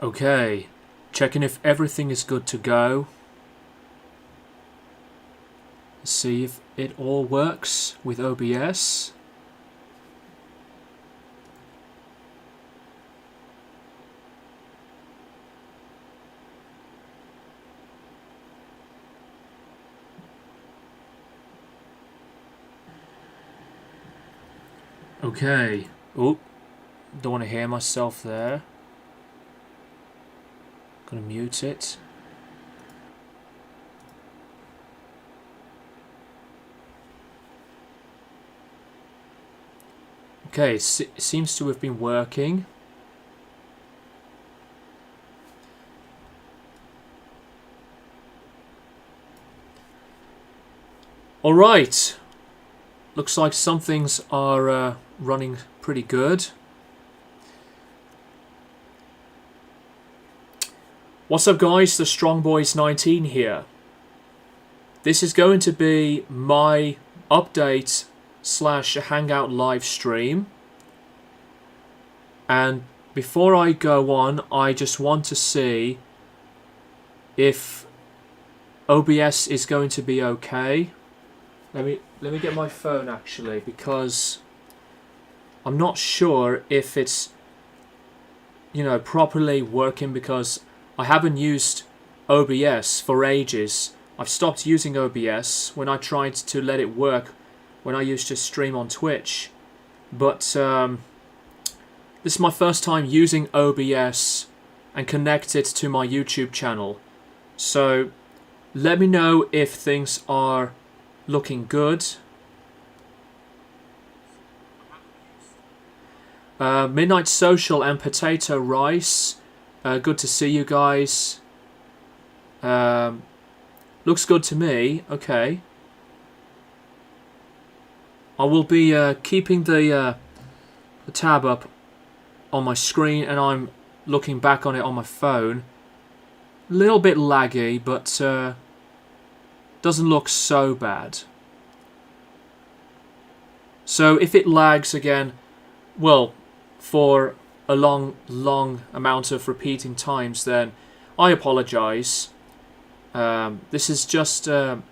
Okay, checking if everything is good to go. See if it all works with OBS. Okay. Oh, don't want to hear myself there. Gonna mute it. Okay, seems to have been working. Alright. Looks like some things are running pretty good. What's up guys, the Strong Boys 19 here. This is going to be my update / Hangout live stream. And before I go on, I just want to see if OBS is going to be okay. Let me get my phone actually, because I'm not sure if it's, you know, properly working, because I haven't used OBS for ages. I've stopped using OBS when I tried to let it work when I used to stream on Twitch. But this is my first time using OBS and connect it to my YouTube channel. So let me know if things are looking good. Midnight Social and Potato Rice. Good to see you guys. Looks good to me. Okay. I will be keeping the tab up on my screen, and I'm looking back on it on my phone. A little bit laggy, but doesn't look so bad. So if it lags again, well, for a long amount of repeating times, then I apologize. This is just an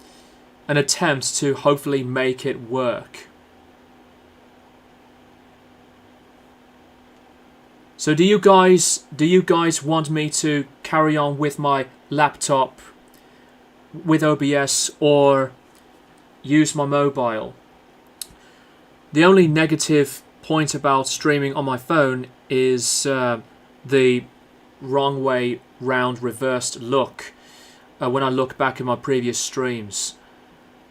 attempt to hopefully make it work. So do you guys want me to carry on with my laptop with OBS or use my mobile? The only negative point about streaming on my phone is the wrong way round reversed look when I look back at my previous streams.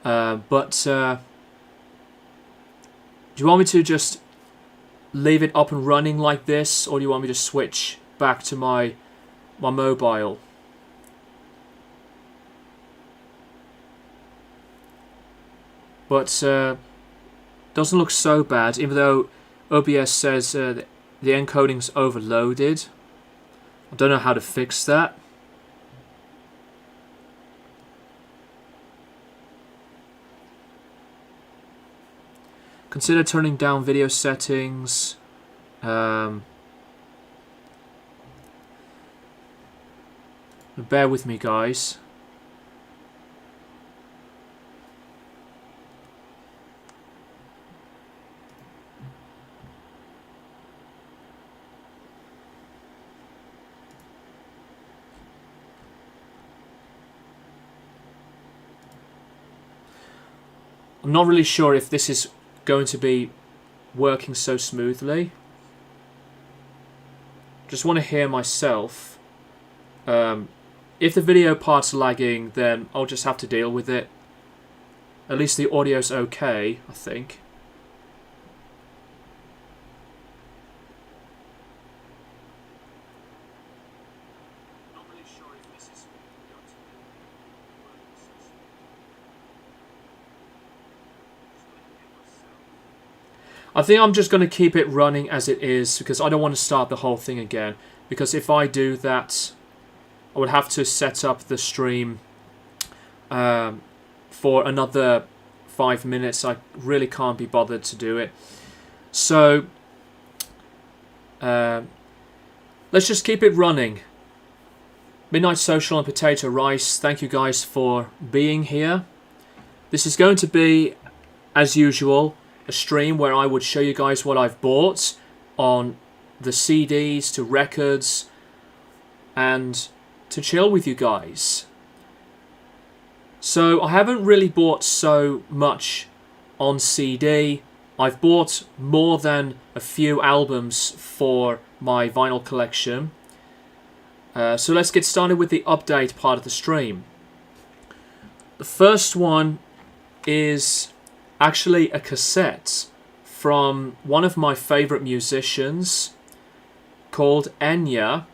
But do you want me to just leave it up and running like this, or do you want me to switch back to my mobile? But doesn't look so bad, even though OBS says the encoding's overloaded. I don't know how to fix that. Consider turning down video settings. Bear with me, guys. I'm not really sure if this is going to be working so smoothly. Just want to hear myself. If the video part's lagging, then I'll just have to deal with it. At least the audio's okay, I think. Not really sure if this is going to be working so smoothly. I think I'm just going to keep it running as it is, because I don't want to start the whole thing again. Because if I do that, I would have to set up the stream for another 5 minutes. I really can't be bothered to do it. So let's just keep it running. Midnight Social and Potato Rice, thank you guys for being here. This is going to be, as usual, a stream where I would show you guys what I've bought on the CDs to records and to chill with you guys. So I haven't really bought so much on CD. I've bought more than a few albums for my vinyl collection. So let's get started with the update part of the stream. The first one is actually a cassette from one of my favourite musicians called Enya,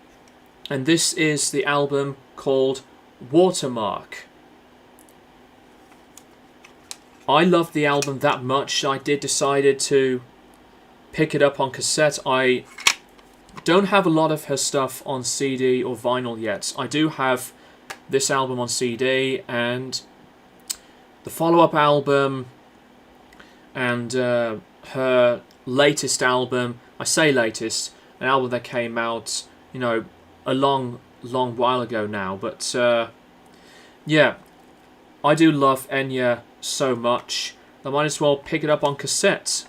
and this is the album called Watermark. I love the album that much, I decided to pick it up on cassette. I don't have a lot of her stuff on CD or vinyl yet. I do have this album on CD and the follow-up album and her latest album. I say latest, an album that came out, you know, a long while ago now. But yeah, I do love Enya so much, I might as well pick it up on cassette.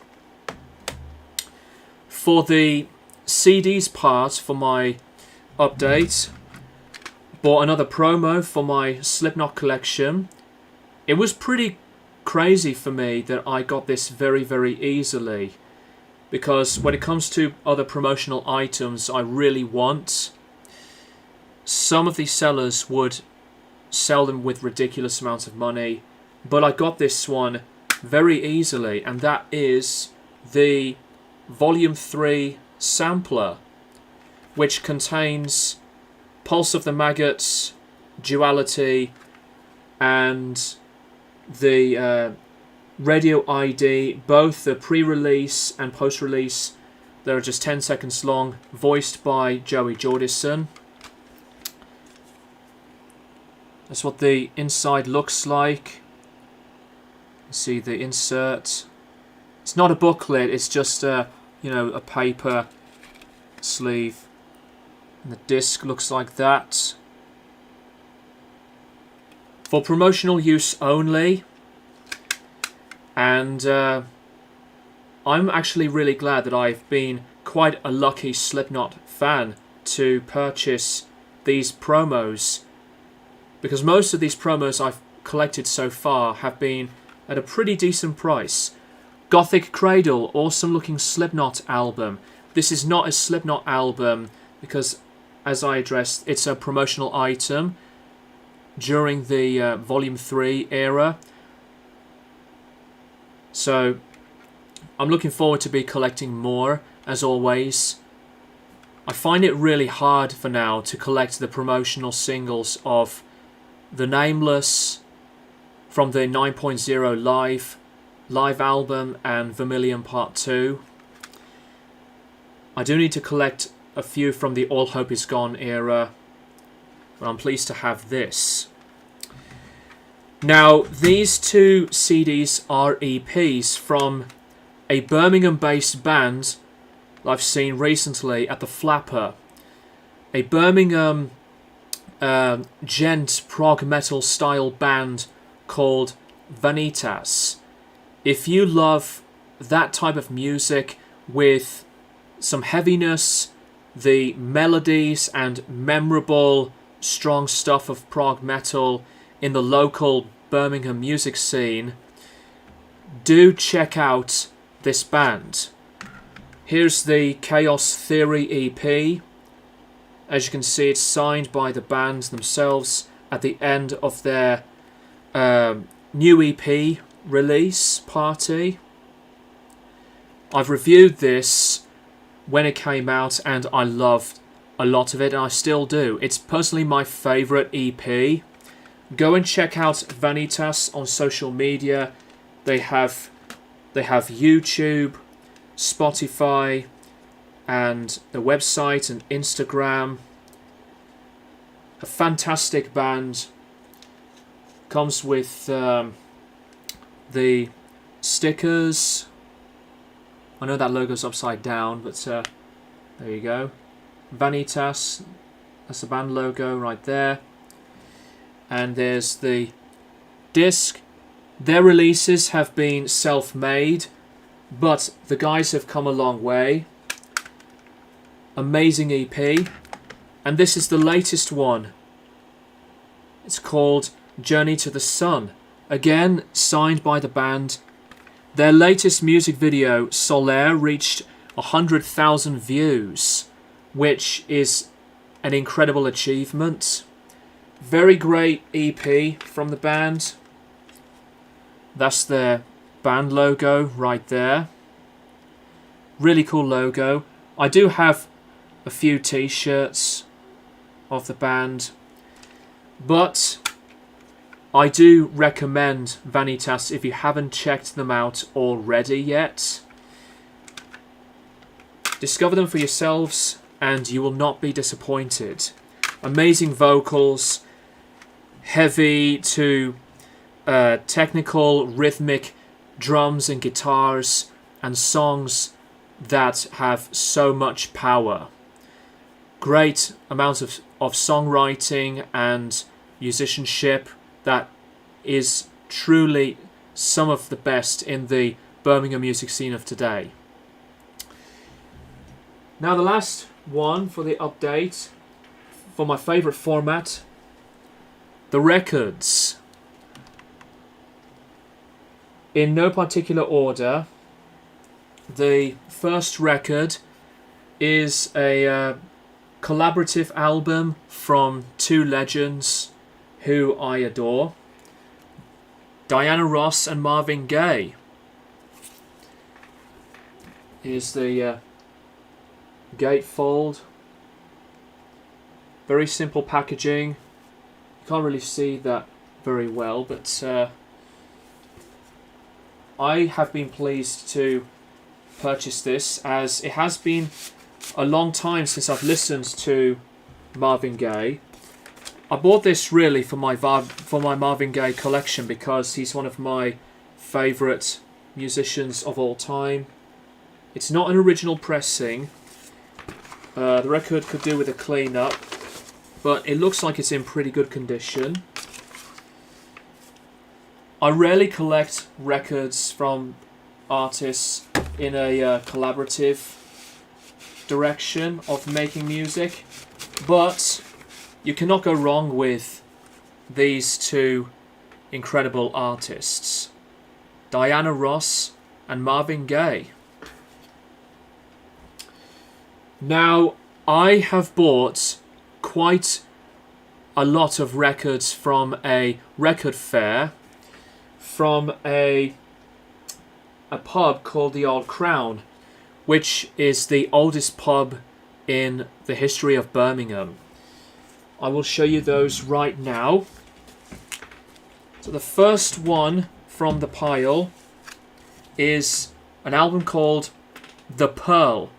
For the CDs part, for my update, bought another promo for my Slipknot collection. It was pretty crazy for me that I got this very, very easily, because when it comes to other promotional items I really want, some of these sellers would sell them with ridiculous amounts of money, but I got this one very easily, and that is the Volume 3 sampler, which contains Pulse of the Maggots, Duality, and the Radio ID, both the pre-release and post-release. They're just 10 seconds long, voiced by Joey Jordison. That's what the inside looks like. You see the insert. It's not a booklet, it's just a paper sleeve. And the disc looks like that. For promotional use only. And I'm actually really glad that I've been quite a lucky Slipknot fan to purchase these promos, because most of these promos I've collected so far have been at a pretty decent price. Gothic Cradle, awesome looking Slipknot album. This is not a Slipknot album because, as I addressed, it's a promotional item during the Volume 3 era. So I'm looking forward to be collecting more, as always. I find it really hard for now to collect the promotional singles of The Nameless from the 9.0 live album and Vermilion Part 2. I do need to collect a few from the All Hope Is Gone era, but I'm pleased to have this. Now, these two CDs are EPs from a Birmingham-based band I've seen recently at the Flapper. A Birmingham gent prog metal style band called Vanitas. If you love that type of music with some heaviness, the melodies and memorable strong stuff of prog metal in the local Birmingham music scene, do check out this band. Here's the Chaos Theory EP. As you can see, it's signed by the band themselves at the end of their new EP release party. I've reviewed this when it came out and I loved a lot of it, and I still do. It's personally my favourite EP. Go and check out Vanitas on social media. They have YouTube, Spotify, and the website and Instagram. A fantastic band. Comes with the stickers. I know that logo's upside down, but there you go. Vanitas, That's the band logo right there. And there's the disc. Their releases have been self-made, but the guys have come a long way. Amazing EP. And this is the latest one. It's called Journey to the Sun. Again, signed by the band. Their latest music video, Solaire, reached 100,000 views, which is an incredible achievement. Very great EP from the band. That's their band logo right there. Really cool logo. I do have a few t-shirts of the band, but I do recommend Vanitas if you haven't checked them out already yet. Discover them for yourselves and you will not be disappointed. Amazing vocals, heavy to technical, rhythmic drums and guitars, and songs that have so much power. Great amount of songwriting and musicianship that is truly some of the best in the Birmingham music scene of today. Now the last one for the update, for my favourite format, the records. In no particular order, the first record is a collaborative album from two legends who I adore, Diana Ross and Marvin Gaye. Here's the gatefold. Very simple packaging. You can't really see that very well, but I have been pleased to purchase this, as it has been a long time since I've listened to Marvin Gaye. I bought this really for my Marvin Gaye collection because he's one of my favourite musicians of all time. It's not an original pressing. The record could do with a clean up, but it looks like it's in pretty good condition. I rarely collect records from artists in a collaborative direction of making music, but you cannot go wrong with these two incredible artists, Diana Ross and Marvin Gaye. Now, I have bought quite a lot of records from a record fair, from a pub called the Old Crown, which is the oldest pub in the history of Birmingham. I will show you those right now. So the first one from the pile is an album called The Pearl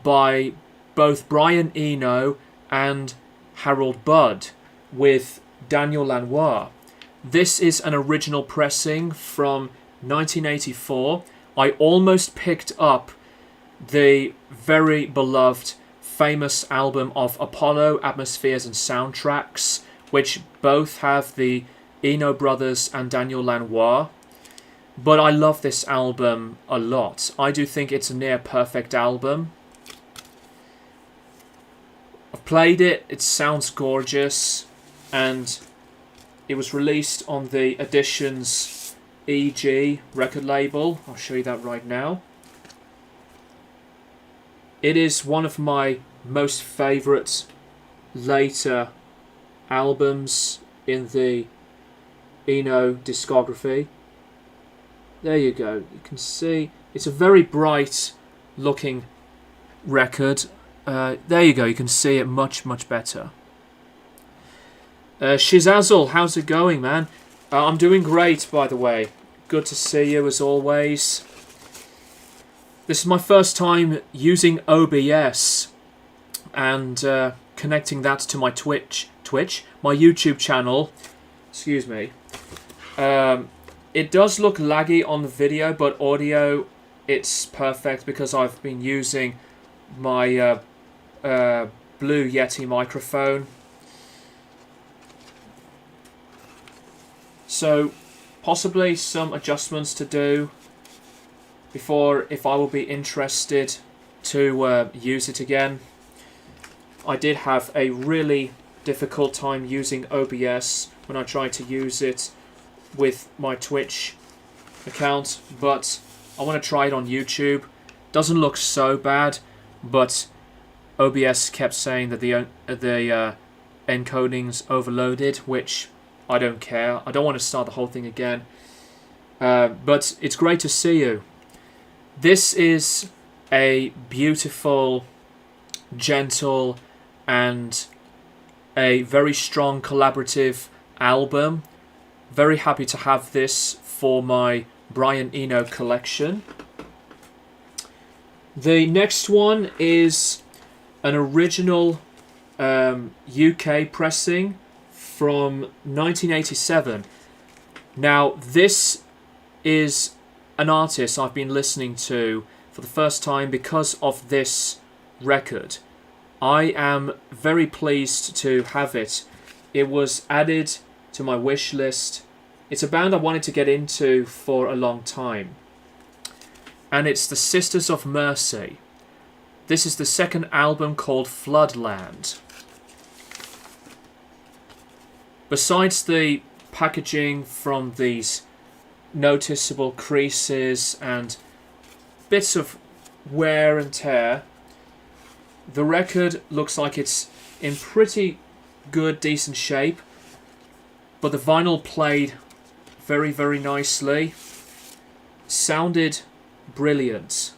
by both Brian Eno and Harold Budd with Daniel Lanois. This is an original pressing from 1984. I almost picked up the very beloved famous album of Apollo, Atmospheres and Soundtracks, which both have the Eno brothers and Daniel Lanois. But I love this album a lot. I do think it's a near perfect album. I've played it, it sounds gorgeous, and it was released on the Editions EG record label. I'll show you that right now. It is one of my most favourite later albums in the Eno discography. There you go. You can see it's a very bright looking record. There you go. You can see it much better. Shizazzle, how's it going, man? I'm doing great, by the way. Good to see you as always. This is my first time using OBS and connecting that to my my YouTube channel. Excuse me. It does look laggy on the video, but audio, it's perfect because I've been using my Blue Yeti microphone. So possibly some adjustments to do before, if I will be interested to use it again. I did have a really difficult time using OBS when I tried to use it with my Twitch account, but I want to try it on YouTube. Doesn't look so bad, but OBS kept saying that the encoding's overloaded, which I don't care. I don't want to start the whole thing again. But it's great to see you. This is a beautiful, gentle, and a very strong collaborative album. Very happy to have this for my Brian Eno collection. The next one is an original UK pressing from 1987. Now, this is an artist I've been listening to for the first time because of this record. I am very pleased to have it. It was added to my wish list. It's a band I wanted to get into for a long time. And it's the Sisters of Mercy. This is the second album called Floodland. Besides the packaging from these noticeable creases and bits of wear and tear, the record looks like it's in pretty good, decent shape, but the vinyl played very, very nicely. Sounded brilliant.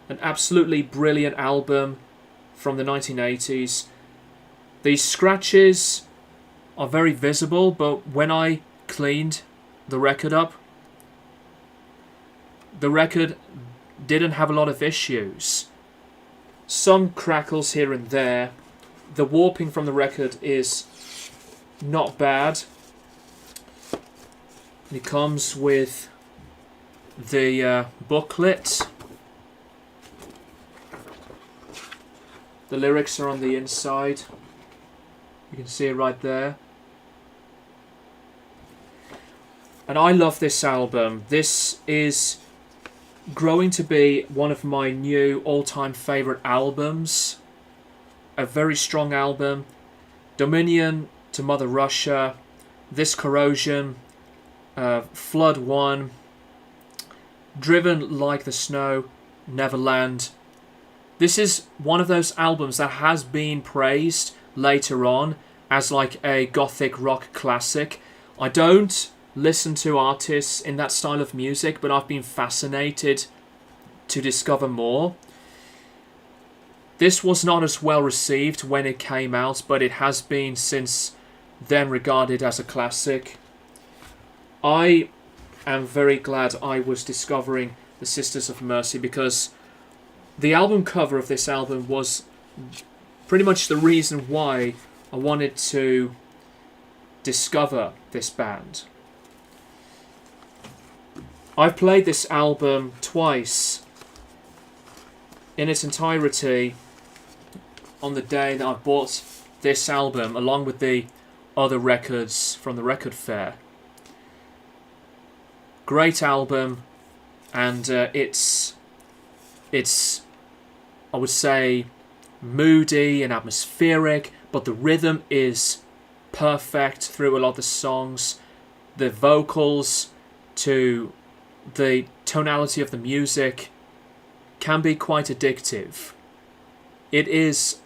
An absolutely brilliant album from the 1980s. These scratches are very visible, but when I cleaned the record up, the record didn't have a lot of issues. Some crackles here and there. The warping from the record is not bad. It comes with the booklet. The lyrics are on the inside. You can see it right there. And I love this album. This is growing to be one of my new all-time favourite albums. A very strong album. Dominion to Mother Russia. This Corrosion. Flood 1. Driven Like the Snow. Neverland. This is one of those albums that has been praised later on as like a gothic rock classic. I don't listen to artists in that style of music, but I've been fascinated to discover more. This was not as well received when it came out, but it has been since then regarded as a classic. I am very glad I was discovering the Sisters of Mercy, because the album cover of this album was pretty much the reason why I wanted to discover this band. I've played this album twice in its entirety on the day that I bought this album, along with the other records from the record fair. Great album, and it's I would say moody and atmospheric, but the rhythm is perfect through a lot of the songs. The vocals to the tonality of the music can be quite addictive. It is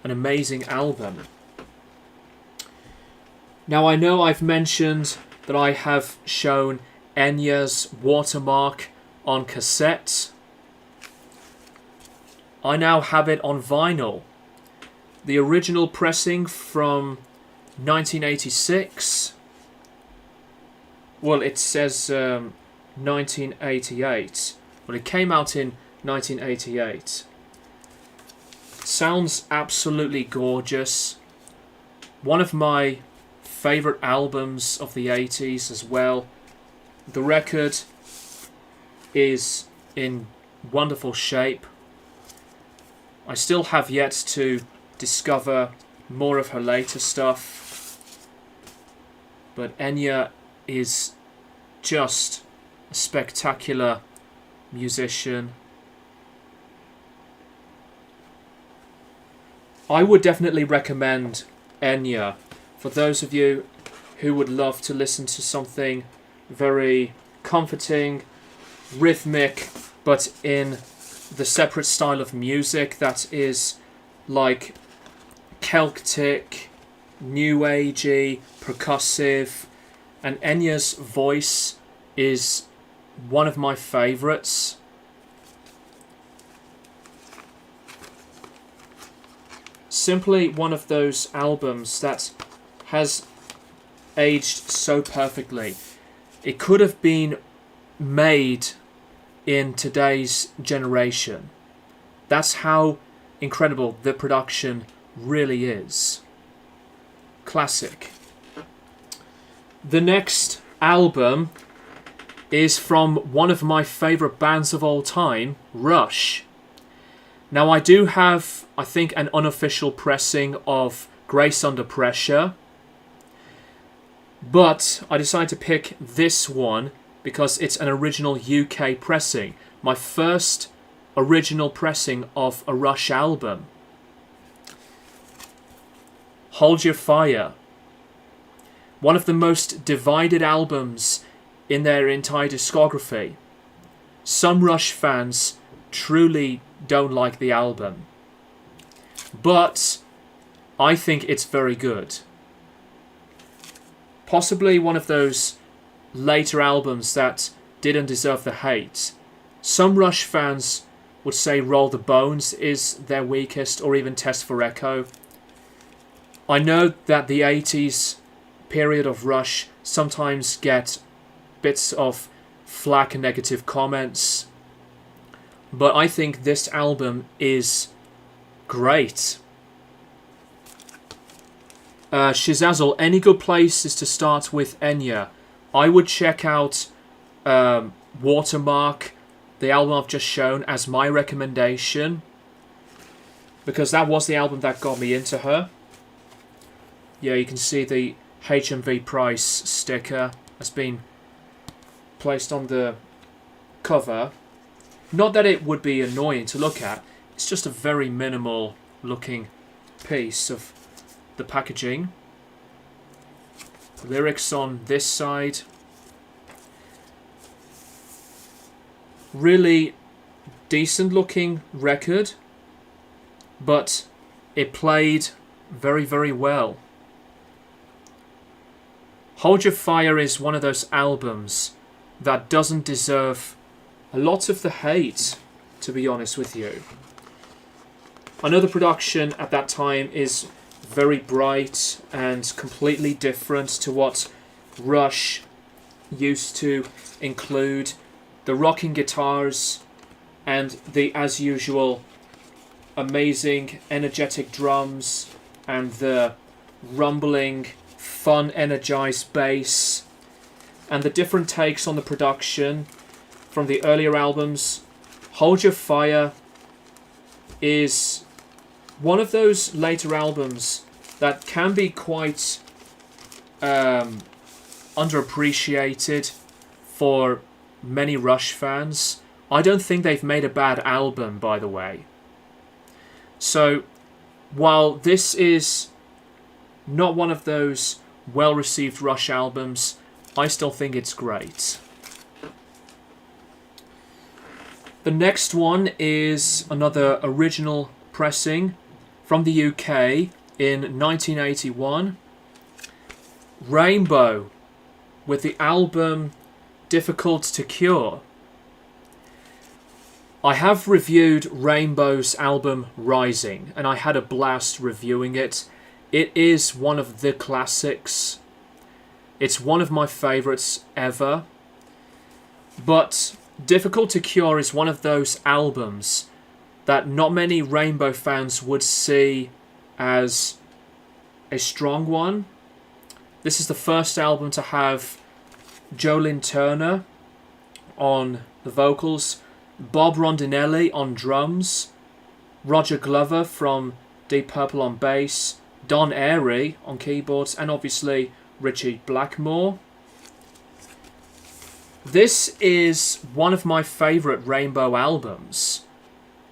an amazing album. Now, I know I've mentioned that I have shown Enya's Watermark on cassette. I now have it on vinyl. The original pressing from 1986. Well, it says 1988. Well, it came out in 1988. Sounds absolutely gorgeous. One of my favourite albums of the 80s as well. The record is in wonderful shape. I still have yet to discover more of her later stuff. But Enya is just a spectacular musician. I would definitely recommend Enya for those of you who would love to listen to something very comforting, rhythmic, but in the separate style of music that is like Celtic, new agey, percussive, and Enya's voice is one of my favourites. Simply one of those albums that has aged so perfectly. It could have been made in today's generation. That's how incredible the production really is. Classic. The next album is from one of my favourite bands of all time, Rush. Now I do have, I think, an unofficial pressing of Grace Under Pressure, but I decided to pick this one because it's an original UK pressing. My first original pressing of a Rush album. Hold Your Fire. One of the most divided albums in their entire discography. Some Rush fans truly don't like the album, but I think it's very good. Possibly one of those later albums that didn't deserve the hate. Some Rush fans would say Roll the Bones is their weakest, or even Test for Echo. I know that the 80s period of Rush sometimes get bits of flack and negative comments, but I think this album is great. Shizazel, any good places to start with Enya? I would check out Watermark, the album I've just shown, as my recommendation, because that was the album that got me into her. Yeah, you can see the HMV price sticker has been placed on the cover. Not that it would be annoying to look at, it's just a very minimal looking piece of the packaging. Lyrics on this side. Really decent looking record, but it played very, very well. Hold Your Fire is one of those albums that doesn't deserve a lot of the hate, to be honest with you. I know the production at that time is very bright and completely different to what Rush used to include. The rocking guitars and the, as usual, amazing energetic drums and the rumbling, fun, energized bass, and the different takes on the production from the earlier albums. Hold Your Fire is one of those later albums that can be quite underappreciated for many Rush fans. I don't think they've made a bad album, by the way. So, while this is not one of those well-received Rush albums, I still think it's great. The next one is another original pressing from the UK in 1981. Rainbow, with the album Difficult to Cure. I have reviewed Rainbow's album Rising, and I had a blast reviewing it. It is one of the classics. It's one of my favourites ever. But Difficult to Cure is one of those albums that not many Rainbow fans would see as a strong one. This is the first album to have Jolyn Turner on the vocals, Bob Rondinelli on drums, Roger Glover from Deep Purple on bass, Don Airey on keyboards, and obviously Richie Blackmore. This is one of my favourite Rainbow albums.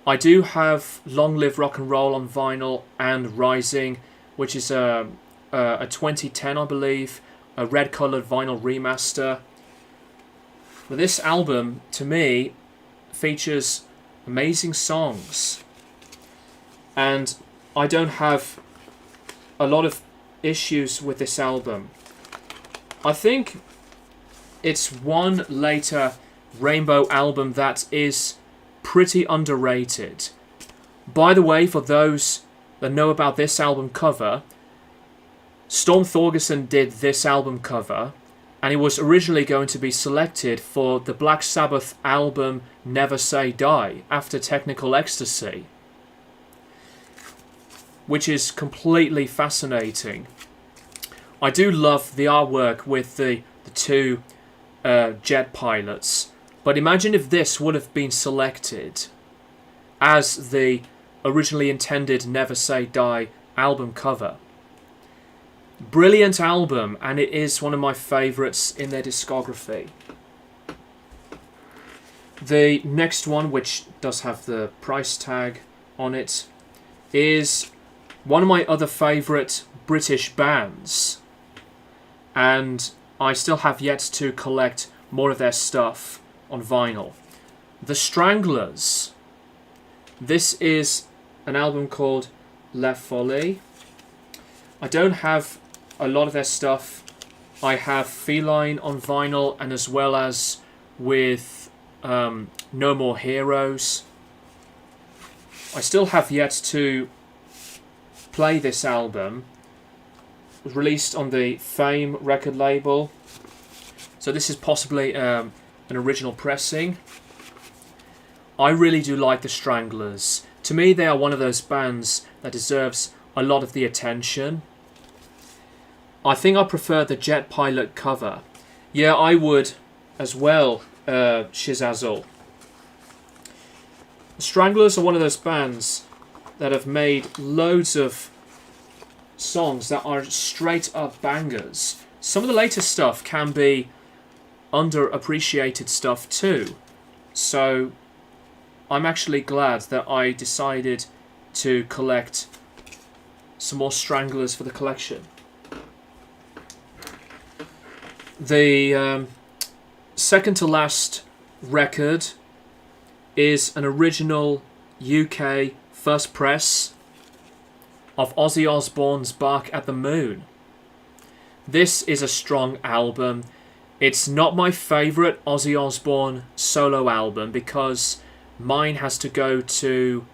I do have Long Live Rock and Roll on vinyl and Rising, which is a 2010, I believe, a red-coloured vinyl remaster. But this album, to me, features amazing songs. And I don't have a lot of issues with this album. I think it's one later Rainbow album that is pretty underrated. By the way, for those that know about this album cover, Storm Thorgerson did this album cover, and it was originally going to be selected for the Black Sabbath album Never Say Die, After Technical Ecstasy, which is completely fascinating. I do love the artwork with the two jet pilots, but imagine if this would have been selected as the originally intended Never Say Die album cover. Brilliant album, and it is one of my favourites in their discography. The next one, which does have the price tag on it, is one of my other favourite British bands, and I still have yet to collect more of their stuff on vinyl. The Stranglers. This is an album called La Folie. I don't have a lot of their stuff. I have Feline on vinyl, and as well as with No More Heroes. I still have yet to play this album. It was released on the Fame record label, so this is possibly an original pressing. I really do like the Stranglers. To me, they are one of those bands that deserves a lot of the attention. I think I prefer the Jet Pilot cover. Yeah, I would as well, Shizazzle. The Stranglers are one of those bands that have made loads of songs that are straight up bangers. Some of the later stuff can be underappreciated stuff too. So I'm actually glad that I decided to collect some more Stranglers for the collection. The second to last record is an original UK first press of Ozzy Osbourne's Bark at the Moon. This is a strong album. It's not my favourite Ozzy Osbourne solo album, because mine has to go to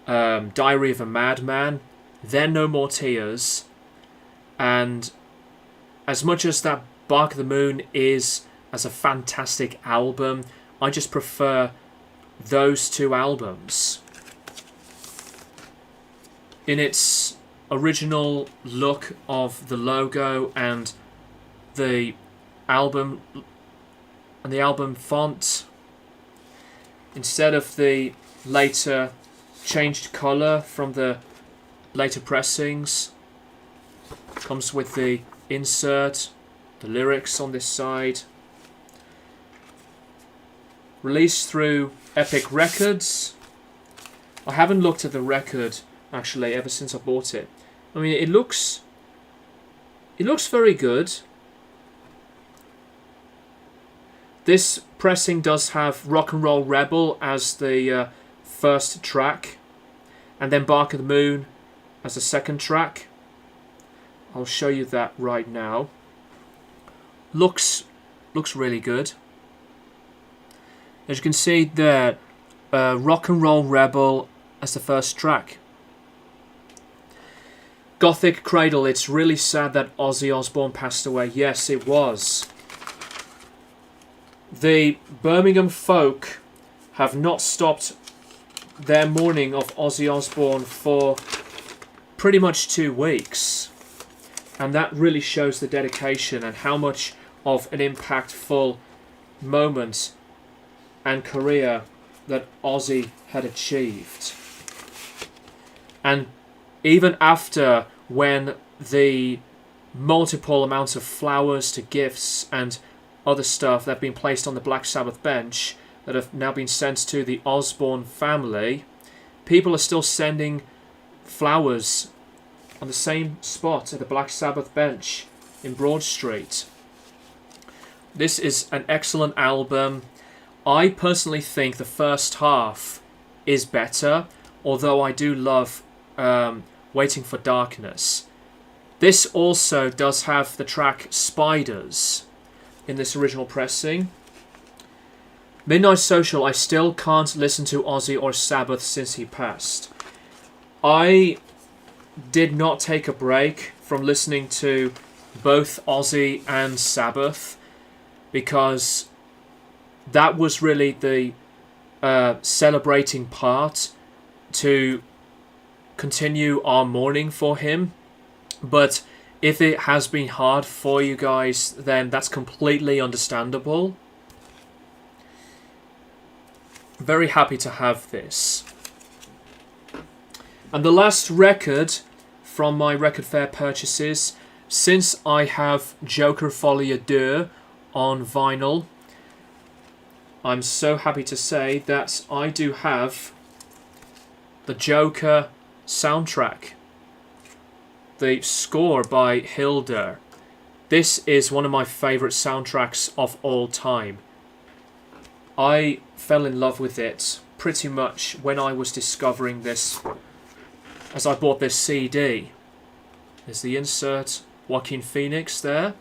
Diary of a Madman, then No More Tears, and as much as that Bark at the Moon is as a fantastic album, I just prefer those two albums. In its original look of the logo and the album font, instead of the later changed colour from the later pressings, comes with the insert, the lyrics on this side. Released through Epic Records. I haven't looked at the record actually ever since I bought it. I mean, it looks very good. This pressing does have Rock and Roll Rebel as the first track, and then Bark at the Moon as the second track. I'll show you that right now. Looks really good. As you can see there, Rock and Roll Rebel as the first track. Gothic Cradle. It's really sad that Ozzy Osbourne passed away. Yes, it was. The Birmingham folk have not stopped their mourning of Ozzy Osbourne for pretty much 2 weeks. And that really shows the dedication and how much of an impactful moment and career that Ozzy had achieved. And even after when the multiple amounts of flowers to gifts and other stuff that have been placed on the Black Sabbath bench that have now been sent to the Osborne family, people are still sending flowers on the same spot at the Black Sabbath bench in Broad Street. This is an excellent album. I personally think the first half is better, although I do love Waiting for Darkness. This also does have the track Spiders in this original pressing. Midnight Social, I still can't listen to Ozzy or Sabbath since he passed. I did not take a break from listening to both Ozzy and Sabbath because that was really the celebrating part to continue our mourning for him. But if it has been hard for you guys, then that's completely understandable. Very happy to have this. And the last record from my record fair purchases, since I have Joker Folie à Deux on vinyl, I'm so happy to say that I do have the Joker soundtrack, the score by Hilder. This is one of my favourite soundtracks of all time. I fell in love with it pretty much when I was discovering this, as I bought this CD. There's the insert, Joaquin Phoenix there,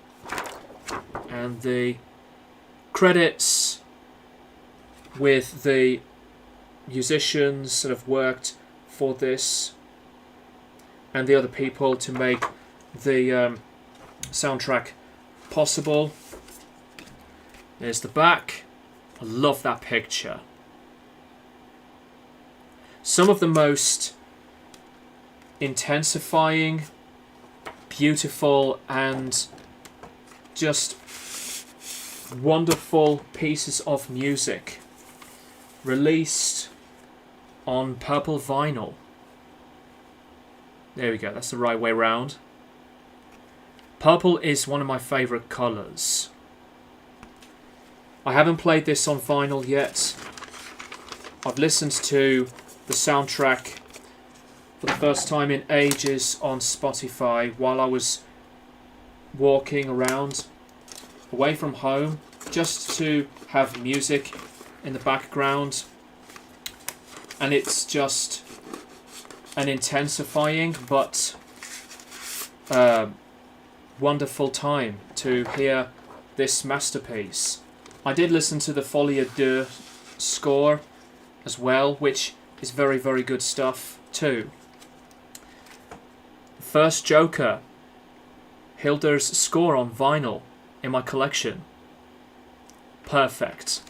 and the credits with the musicians that have worked for this and the other people to make the soundtrack possible. There's the back. I love that picture. Some of the most intensifying, beautiful, and just wonderful pieces of music released on purple vinyl. There we go, that's the right way round. Purple is one of my favourite colours. I haven't played this on vinyl yet. I've listened to the soundtrack for the first time in ages on Spotify while I was walking around away from home, just to have music in the background, and it's just an intensifying but wonderful time to hear this masterpiece. I did listen to the Folie à Deux score as well, which is very, very good stuff too. First Joker, Hilder's score on vinyl in my collection. Perfect.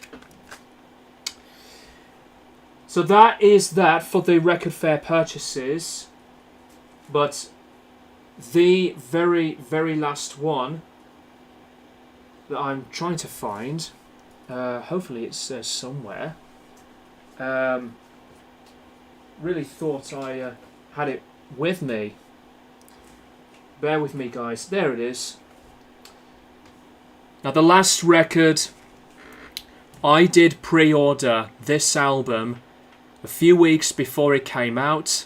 So that is that for the record fair purchases. But the very, very last one that I'm trying to find, hopefully it's somewhere. Really thought I had it with me. Bear with me, guys. There it is. Now, the last record, I did pre-order this album a few weeks before it came out.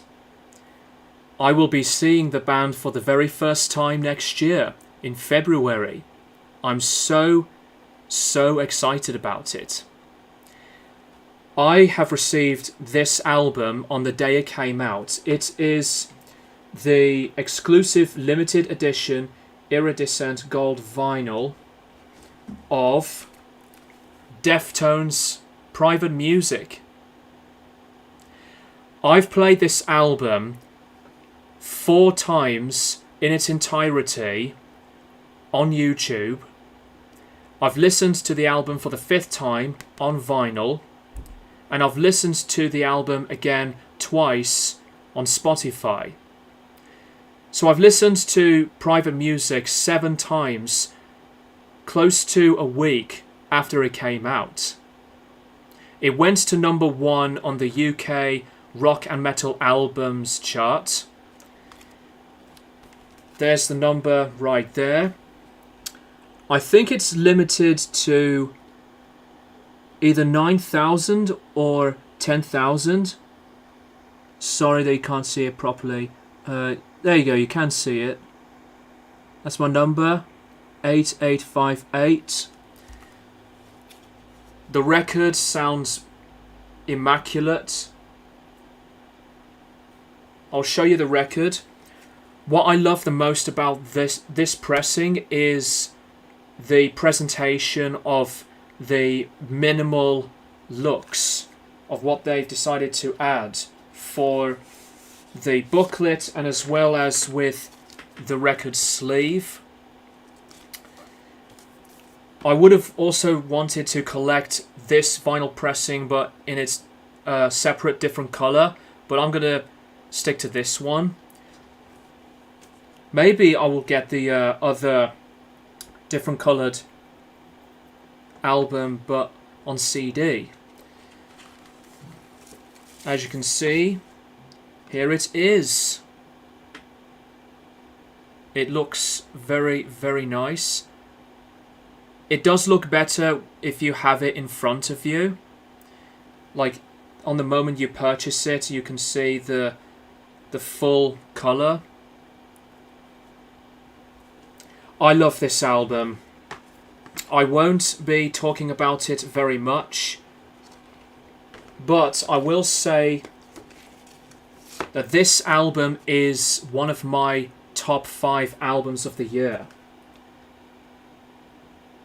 I will be seeing the band for the very first time next year, in February. I'm so excited about it. I have received this album on the day it came out. It is the exclusive limited edition iridescent gold vinyl of Deftones' Private Music. I've played this album 4 times in its entirety on YouTube. I've listened to the album for the 5th time on vinyl, and I've listened to the album again twice on Spotify. So I've listened to Private Music 7 times, close to a week after it came out. It went to number 1 on the UK Rock and Metal Albums chart. There's the number right there. I think it's limited to either 9,000 or 10,000. Sorry that you can't see it properly. There you go, you can see it. That's my number, 8858. The record sounds immaculate. I'll show you the record. What I love the most about this pressing is the presentation of the minimal looks of what they've decided to add for the booklet, and as well as with the record sleeve. I would have also wanted to collect this vinyl pressing, but in its separate different color, but I'm gonna stick to this one. Maybe I will get the other different colored album, but on CD. As you can see, here it is. It looks very, very nice. It does look better if you have it in front of you. Like, on the moment you purchase it, you can see the full color. I love this album. I won't be talking about it very much, but I will say that this album is one of my top 5 albums of the year.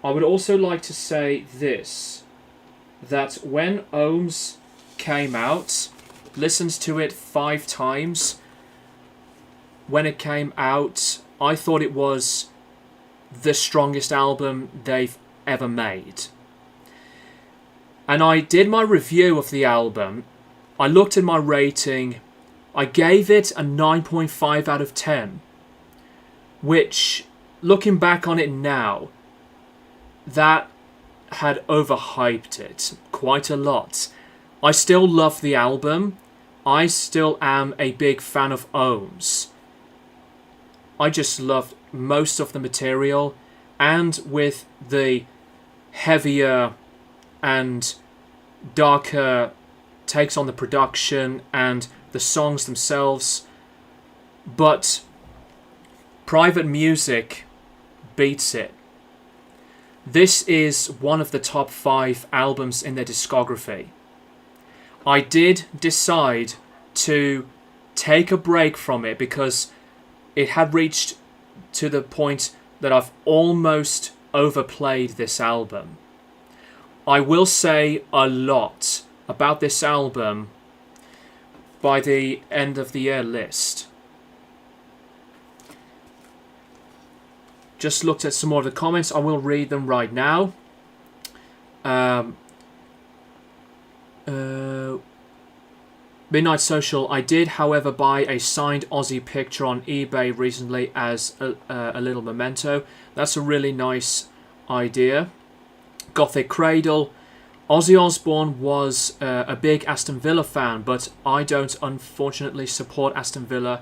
I would also like to say this, that when Ohms came out, listened to it 5 times. When it came out, I thought it was the strongest album they've ever made. And I did my review of the album. I looked at my rating. I gave it a 9.5 out of 10. Which, looking back on it now, that had overhyped it quite a lot. I still love the album. I still am a big fan of Ohms. I just love most of the material, and with the heavier and darker takes on the production and the songs themselves. But Private Music beats it. This is one of the top 5 albums in their discography. I did decide to take a break from it because it had reached to the point that I've almost overplayed this album. I will say a lot about this album by the end of the year list. Just looked at some more of the comments. I will read them right now. Midnight Social. I did, however, buy a signed Ozzy picture on eBay recently as a little memento. That's a really nice idea. Gothic Cradle. Ozzy Osbourne was a big Aston Villa fan, but I don't unfortunately support Aston Villa,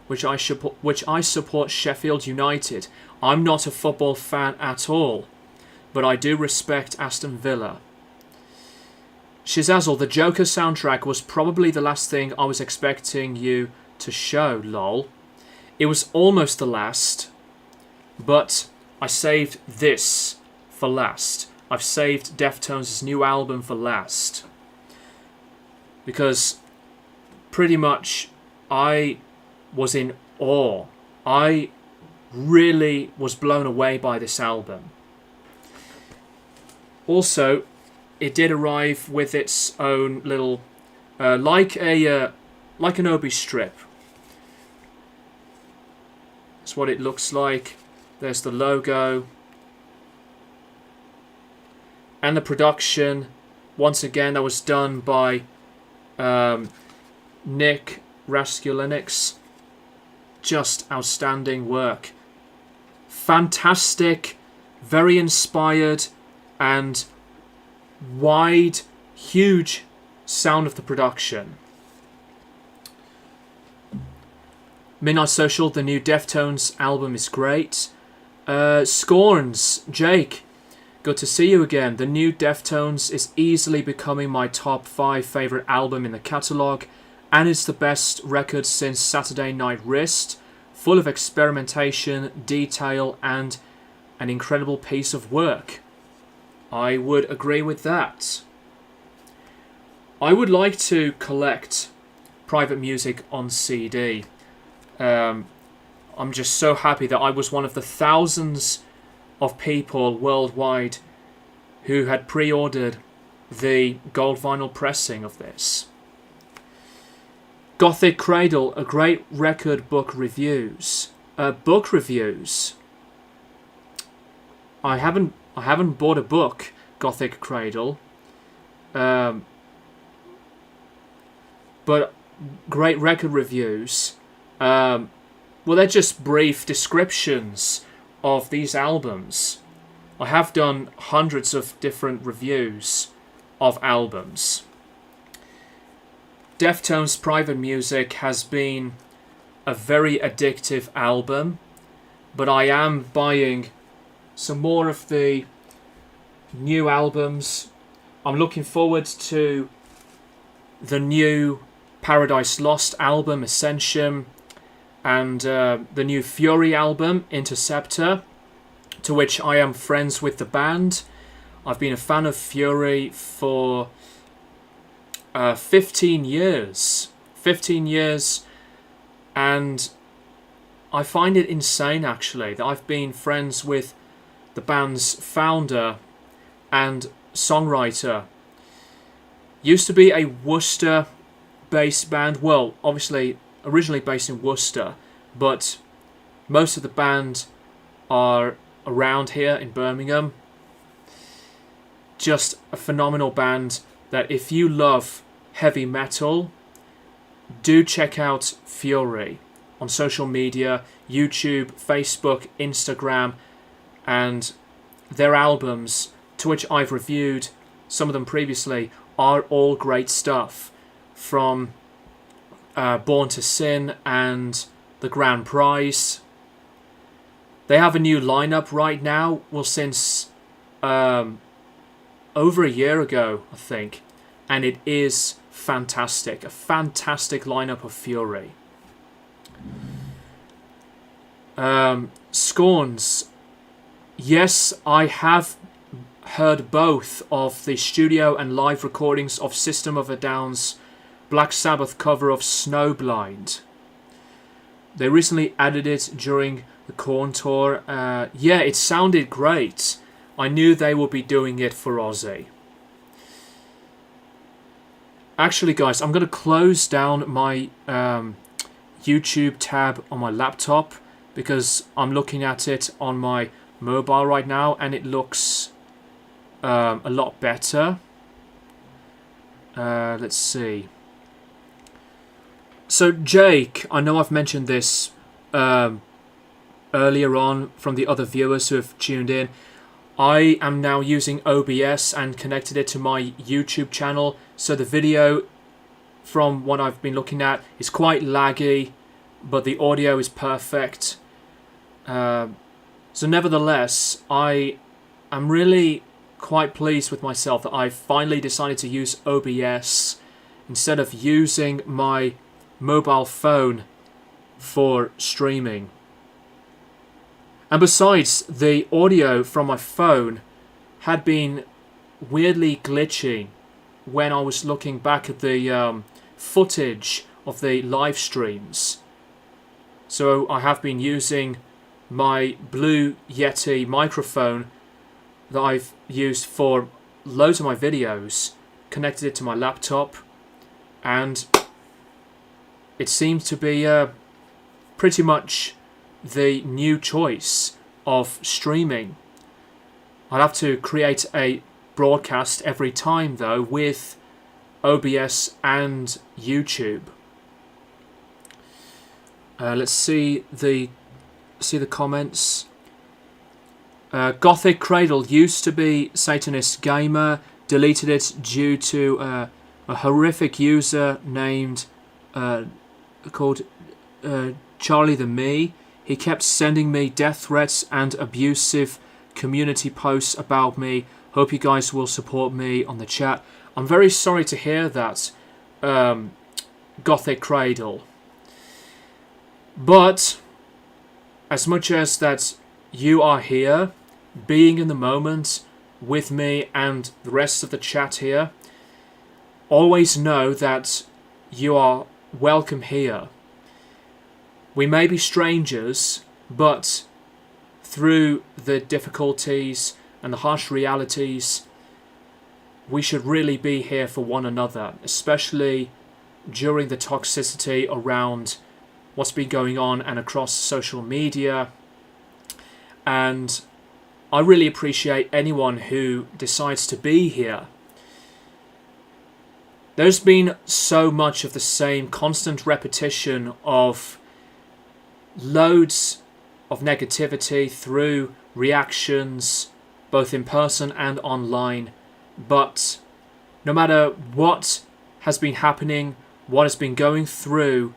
which I support Sheffield United. I'm not a football fan at all, but I do respect Aston Villa. Shizazzle, the Joker soundtrack was probably the last thing I was expecting you to show, lol. It was almost the last, but I saved this for last. I've saved Deftones' new album for last. Because pretty much I was in awe. I really was blown away by this album. Also, it did arrive with its own little, like an Obi strip. That's what it looks like. There's the logo. And the production, once again, that was done by Nick Raskulinix. Just outstanding work. Fantastic, very inspired, and wide, huge sound of the production. Midnight Social, the new Deftones album is great. Scorns, Jake, good to see you again. The new Deftones is easily becoming my top 5 favourite album in the catalogue, and it's the best record since Saturday Night Wrist, full of experimentation, detail, and an incredible piece of work. I would agree with that. I would like to collect private music on CD. I'm just so happy that I was one of the thousands of people worldwide who had pre-ordered the gold vinyl pressing of this. Gothic Cradle, a great record book reviews. Book reviews. I haven't bought a book, Gothic Cradle. But great record reviews. Well, they're just brief descriptions of these albums. I have done hundreds of different reviews of albums. Deftones' Private Music has been a very addictive album, but I am buying some more of the new albums. I'm looking forward to the new Paradise Lost album, Ascension, and the new Fury album, Interceptor, to which I am friends with the band. I've been a fan of Fury for 15 years. 15 years, and I find it insane, actually, that I've been friends with the band's founder and songwriter. Used to be a Worcester-based band. Well, obviously, originally based in Worcester, but most of the band are around here in Birmingham. Just a phenomenal band that if you love heavy metal, do check out Fury on social media, YouTube, Facebook, Instagram, and their albums, to which I've reviewed some of them previously, are all great stuff. From Born to Sin and The Grand Prize. They have a new lineup right now, well, since over a year ago, I think, and it is fantastic. A fantastic lineup of Fury. Scorns. Yes, I have heard both of the studio and live recordings of System of a Down's Black Sabbath cover of Snowblind. They recently added it during the Korn tour. Yeah, it sounded great. I knew they would be doing it for Ozzy. Actually, guys, I'm going to close down my YouTube tab on my laptop because I'm looking at it on my mobile right now and it looks a lot better. Let's see. So, Jake, I know I've mentioned this earlier on from the other viewers who have tuned in. I am now using OBS and connected it to my YouTube channel, so the video, from what I've been looking at, is quite laggy, but the audio is perfect. So nevertheless, I am really quite pleased with myself that I finally decided to use OBS instead of using my mobile phone for streaming. And besides, the audio from my phone had been weirdly glitchy when I was looking back at the footage of the live streams. So I have been using my Blue Yeti microphone that I've used for loads of my videos, connected it to my laptop, and it seems to be pretty much the new choice of streaming. I'll have to create a broadcast every time though with OBS and YouTube. Let's see the comments. Gothic Cradle used to be Satanist Gamer, deleted it due to a horrific user named called Charlie the Me. He kept sending me death threats and abusive community posts about me. Hope you guys will support me on the chat. I'm very sorry to hear that, Gothic Cradle. But as much as that you are here, being in the moment with me and the rest of the chat here, always know that you are welcome here. We may be strangers, but through the difficulties and the harsh realities, we should really be here for one another, especially during the toxicity around what's been going on and across social media. And I really appreciate anyone who decides to be here. There's been so much of the same constant repetition of loads of negativity through reactions, both in person and online. But no matter what has been happening, what has been going through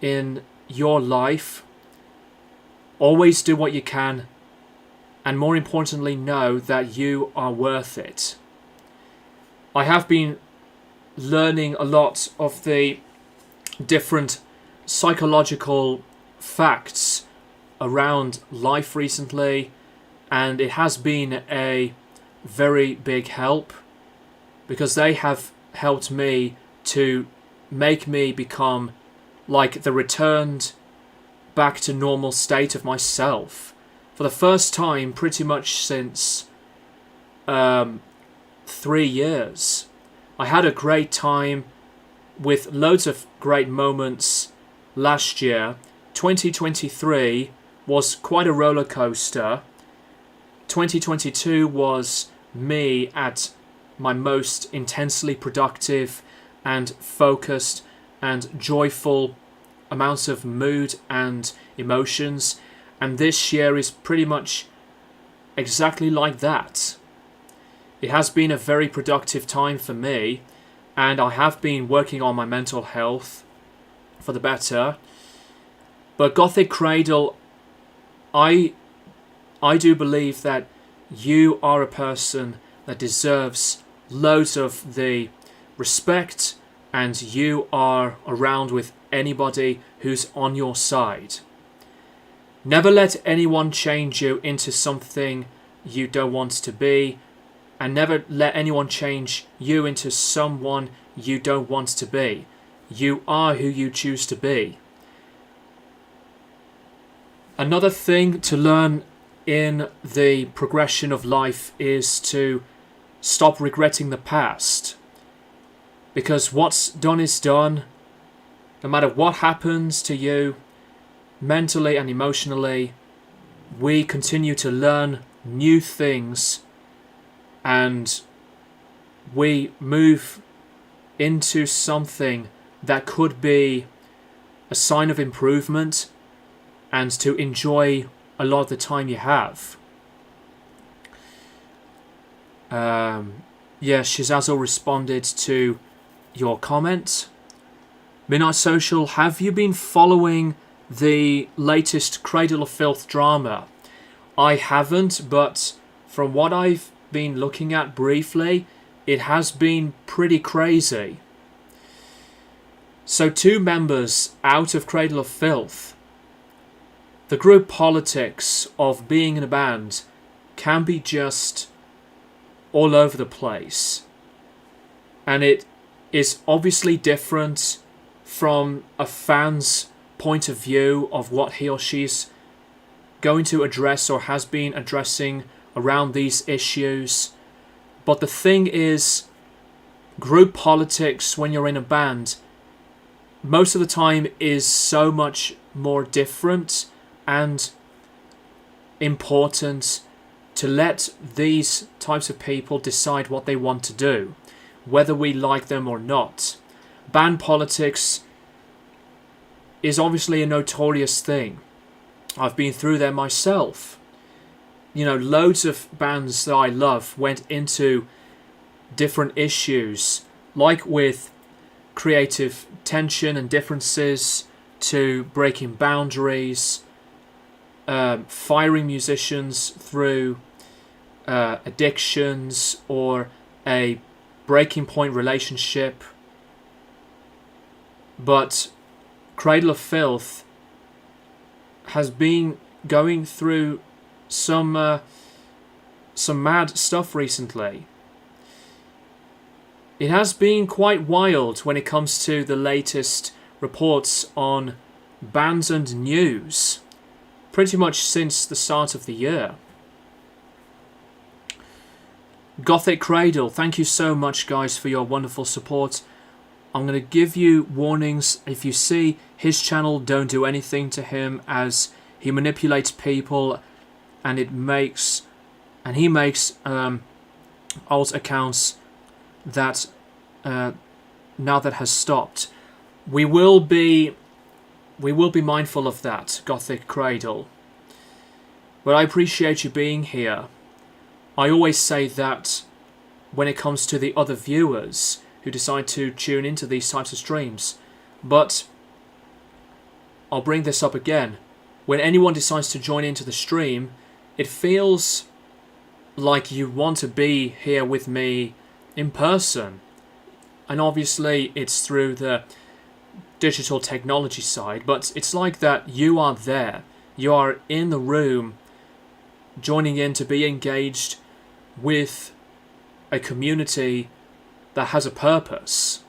in your life, always do what you can, and more importantly, know that you are worth it. I have been learning a lot of the different psychological facts around life recently, and it has been a very big help, because they have helped me to make me become like the returned back to normal state of myself for the first time pretty much since 3 years. I had a great time with loads of great moments last year. 2023 was quite a roller coaster. 2022 was me at my most intensely productive and focused and joyful amounts of mood and emotions, and this year is pretty much exactly like that. It has been a very productive time for me, and I have been working on my mental health for the better. But Gothic Cradle, I do believe that you are a person that deserves loads of the respect, and you are around with anybody who's on your side. Never let anyone change you into something you don't want to be, and never let anyone change you into someone you don't want to be. You are who you choose to be. Another thing to learn in the progression of life is to stop regretting the past. Because what's done is done. No matter what happens to you, mentally and emotionally, we continue to learn new things, and we move into something that could be a sign of improvement, and to enjoy a lot of the time you have. Shizazo responded to your comment. Midnight Social, have you been following the latest Cradle of Filth drama? I haven't, but from what I've been looking at briefly, it has been pretty crazy. So 2 members out of Cradle of Filth. The group politics of being in a band can be just all over the place. And it is obviously different from a fan's point of view of what he or she's going to address or has been addressing around these issues. But the thing is, group politics when you're in a band most of the time is so much more different and important to let these types of people decide what they want to do, whether we like them or not. Band politics is obviously a notorious thing. I've been through them myself. You know, loads of bands that I love went into different issues, like with creative tension and differences to breaking boundaries, firing musicians through addictions or a breaking point relationship. But Cradle of Filth has been going through some mad stuff recently. It has been quite wild when it comes to the latest reports on bands and news, pretty much since the start of the year. Gothic Cradle, thank you so much, guys, for your wonderful support. I'm going to give you warnings. If you see his channel, don't do anything to him, as he manipulates people and he makes alt accounts that now that has stopped. We will be mindful of that, Gothic Cradle. But I appreciate you being here. I always say that when it comes to the other viewers who decide to tune into these types of streams. But I'll bring this up again. When anyone decides to join into the stream, it feels like you want to be here with me in person. And obviously it's through the digital technology side, but it's like that you are there. You are in the room, joining in to be engaged with a community that has a purpose.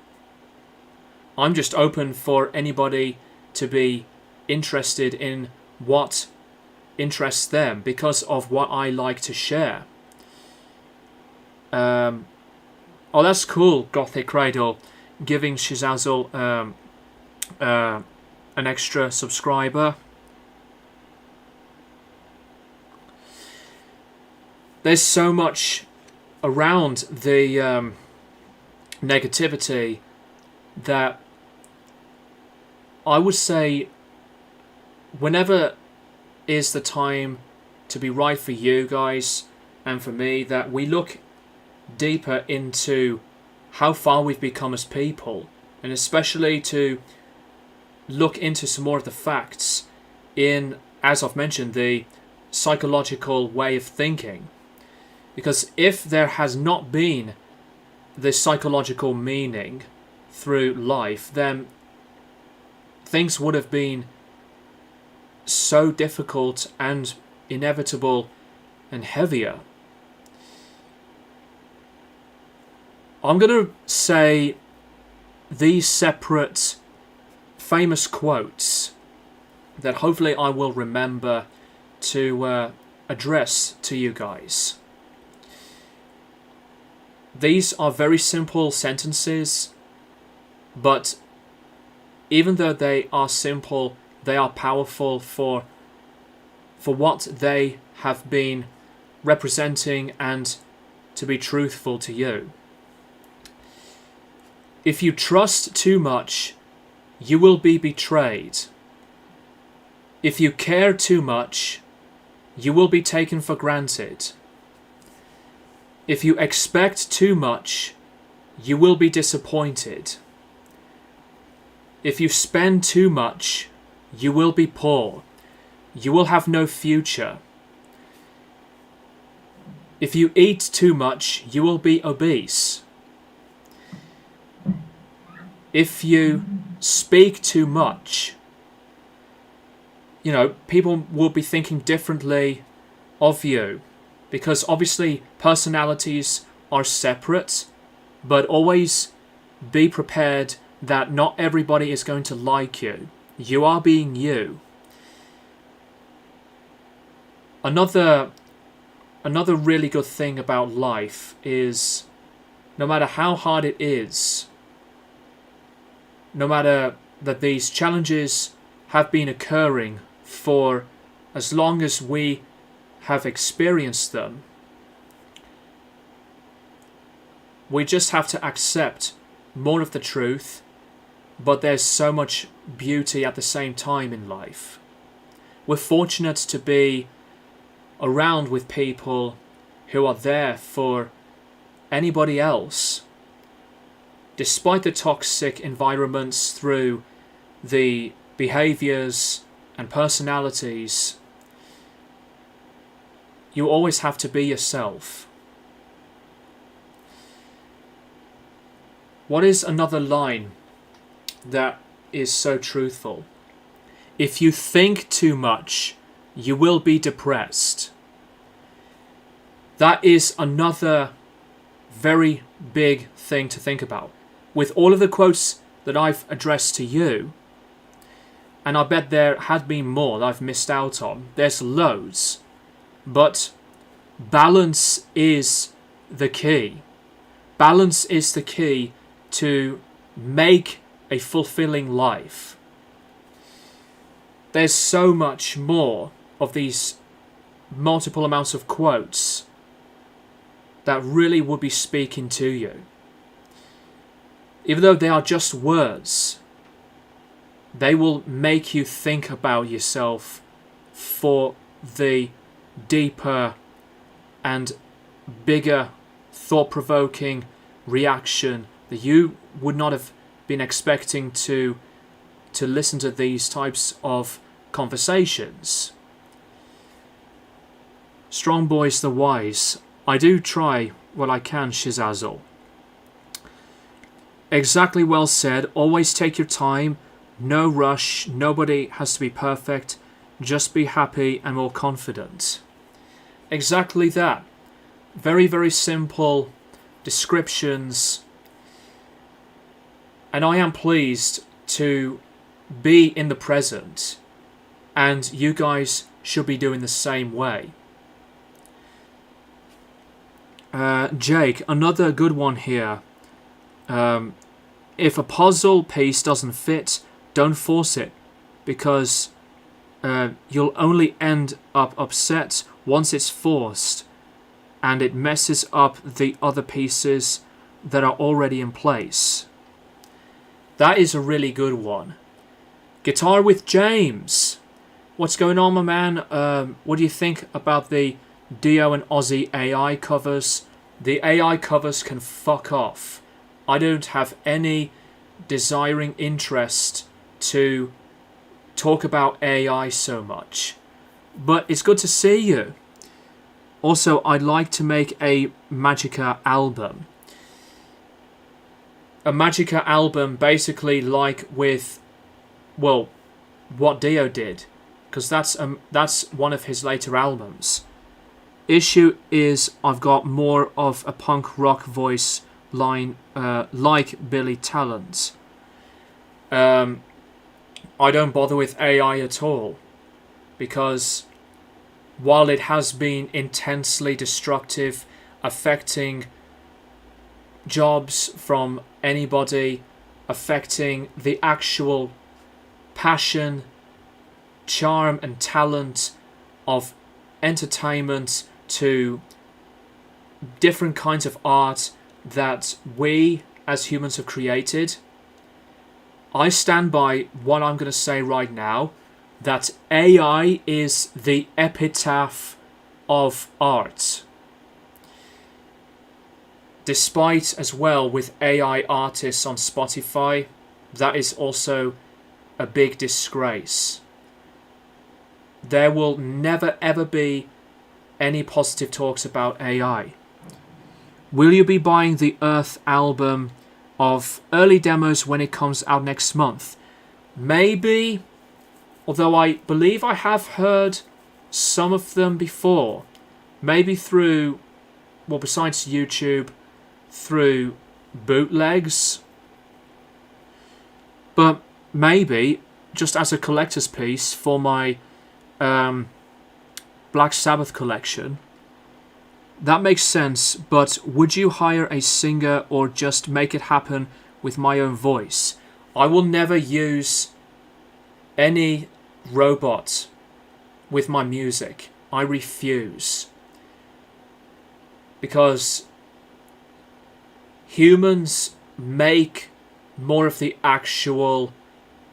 I'm just open for anybody to be interested in what interests them because of what I like to share. Oh, that's cool, Gothic Cradle, giving Shizazel an extra subscriber. There's so much around the negativity that I would say whenever is the time to be right for you guys and for me, that we look deeper into how far we've become as people, and especially to look into some more of the facts in, as I've mentioned, the psychological way of thinking. Because if there has not been the psychological meaning through life, then things would have been so difficult and inevitable and heavier. I'm going to say these separate famous quotes that hopefully I will remember to address to you guys. These are very simple sentences, but even though they are simple, they are powerful for what they have been representing and to be truthful to you. If you trust too much, you will be betrayed. If you care too much, you will be taken for granted. If you expect too much, you will be disappointed. If you spend too much, you will be poor. You will have no future. If you eat too much, you will be obese. If you speak too much, people will be thinking differently of you. Because obviously personalities are separate, but always be prepared that not everybody is going to like you. You are being you. Another really good thing about life is no matter how hard it is, no matter that these challenges have been occurring for as long as we have experienced them, we just have to accept more of the truth, but there's so much beauty at the same time in life. We're fortunate to be around with people who are there for anybody else. Despite the toxic environments through the behaviors and personalities, you always have to be yourself. What is another line that is so truthful? If you think too much, you will be depressed. That is another very big thing to think about. With all of the quotes that I've addressed to you, and I bet there had been more that I've missed out on, there's loads, but balance is the key. Balance is the key to make a fulfilling life. There's so much more of these multiple amounts of quotes that really would be speaking to you. Even though they are just words, they will make you think about yourself for the deeper and bigger thought-provoking reaction that you would not have been expecting to listen to these types of conversations. Strong boys the wise. I do try what I can, Shizazel. Exactly well said. Always take your time. No rush. Nobody has to be perfect. Just be happy and more confident. Exactly that. Very, very simple descriptions. And I am pleased to be in the present. And you guys should be doing the same way. Jake, another good one here. If a puzzle piece doesn't fit, don't force it, because you'll only end up upset once it's forced, and it messes up the other pieces that are already in place. That is a really good one. Guitar with James. What's going on, my man? What do you think about the Dio and Ozzy AI covers? The AI covers can fuck off. I don't have any desiring interest to talk about AI so much. But it's good to see you. Also, I'd like to make a Magica album. A Magica album basically like with, well, what Dio did. Because that's one of his later albums. Issue is I've got more of a punk rock voice line like Billy Talent. I don't bother with AI at all, because while it has been intensely destructive, affecting jobs from anybody, affecting the actual passion, charm and talent of entertainment to different kinds of art that we as humans have created, I stand by what I'm going to say right now, that AI is the epitaph of art. Despite as well with AI artists on Spotify, that is also a big disgrace. There will never ever be any positive talks about AI. Will you be buying the Earth album of early demos when it comes out next month? Maybe, although I believe I have heard some of them before. Maybe through, well, besides YouTube, through bootlegs. But maybe, just as a collector's piece for my Black Sabbath collection. That makes sense, but would you hire a singer or just make it happen with my own voice? I will never use any robot with my music. I refuse. Because humans make more of the actual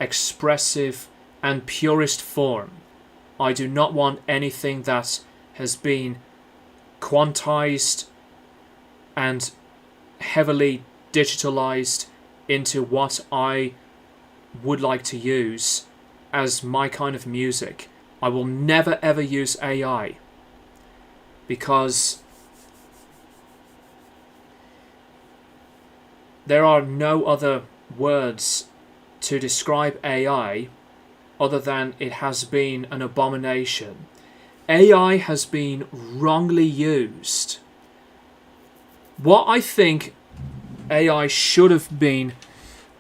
expressive and purest form. I do not want anything that has been quantized and heavily digitalized into what I would like to use as my kind of music, I will never ever use AI, because there are no other words to describe AI other than it has been an abomination. AI has been wrongly used. What I think AI should have been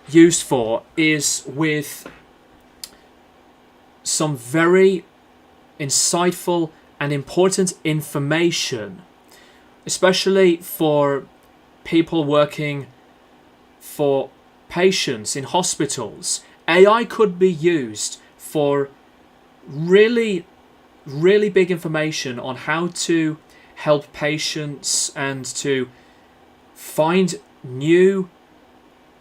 used for is with some very insightful and important information, especially for people working for patients in hospitals. AI could be used for really big information on how to help patients and to find new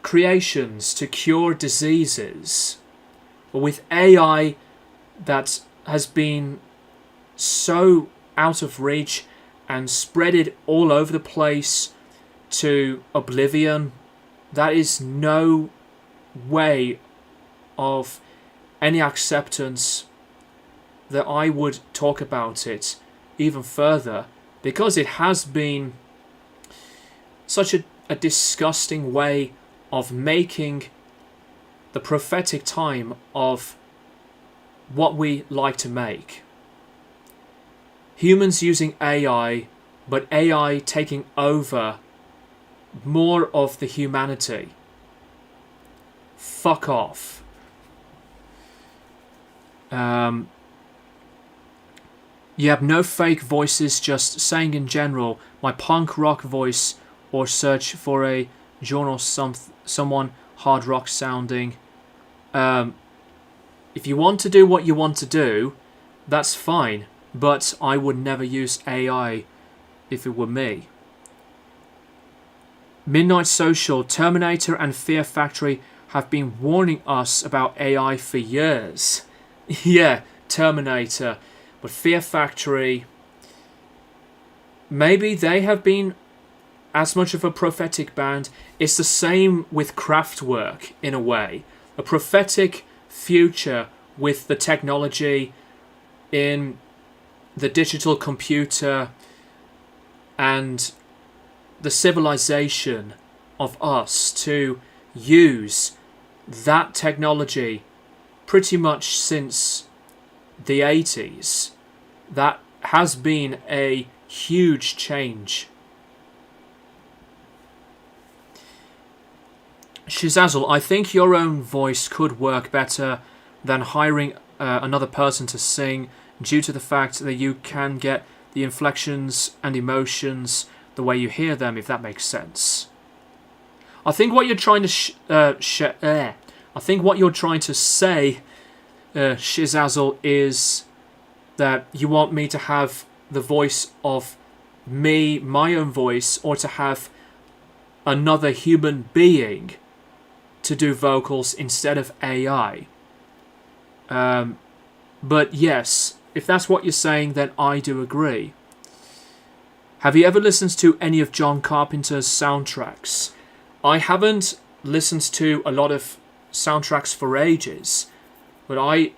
creations to cure diseases. But with AI that has been so out of reach and spreaded all over the place to oblivion, that is no way of any acceptance that I would talk about it even further, because it has been such a disgusting way of making the prophetic time of what we like to make. Humans using AI, but AI taking over more of the humanity. Fuck off. You have no fake voices, just saying in general, my punk rock voice, or search for a genre someone hard rock sounding. If you want to do what you want to do, that's fine, but I would never use AI if it were me. Midnight Social, Terminator and Fear Factory have been warning us about AI for years. Yeah, Terminator. But Fear Factory, maybe they have been as much of a prophetic band. It's the same with Kraftwerk, in a way. A prophetic future with the technology in the digital computer and the civilization of us to use that technology pretty much since the 80s. That has been a huge change. Shizazzle, I think your own voice could work better than hiring another person to sing, due to the fact that you can get the inflections and emotions the way you hear them, if that makes sense. I think what you're trying to I think what you're trying to say, Shizazzle, is that you want me to have the voice of me, my own voice, or to have another human being to do vocals instead of AI. But yes, if that's what you're saying, then I do agree. Have you ever listened to any of John Carpenter's soundtracks? I haven't listened to a lot of soundtracks for ages, but I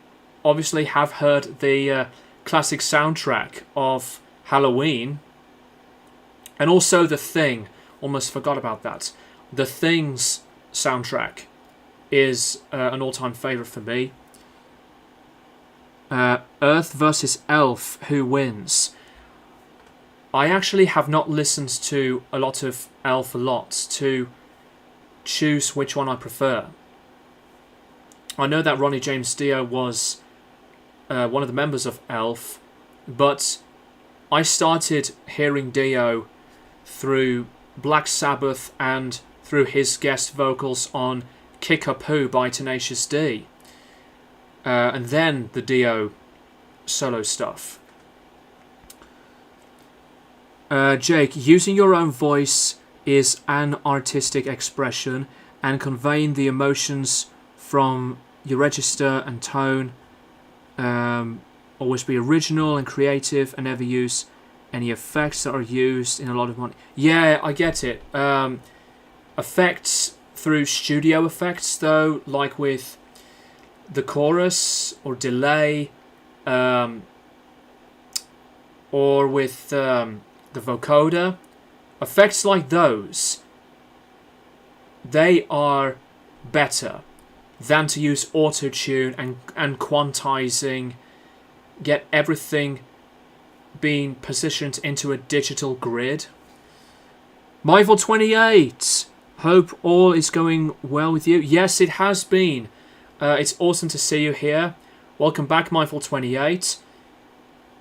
obviously have heard the classic soundtrack of Halloween, and also The Thing. Almost forgot about that. The Thing's soundtrack is an all-time favourite for me. Earth versus Elf, who wins? I actually have not listened to a lot of Elf a lot to choose which one I prefer. I know that Ronnie James Dio was one of the members of Elf, but I started hearing Dio through Black Sabbath and through his guest vocals on Kickapoo by Tenacious D. And then the Dio solo stuff. Jake, using your own voice is an artistic expression, and conveying the emotions from your register and tone. Always be original and creative, and never use any effects that are used in a lot of money. Yeah, I get it. Effects through studio effects, though, like with the chorus or delay, or with the vocoder, effects like those, they are better than to use auto-tune and quantizing, get everything being positioned into a digital grid. Michael28, hope all is going well with you. Yes, it has been. It's awesome to see you here. Welcome back, Michael28.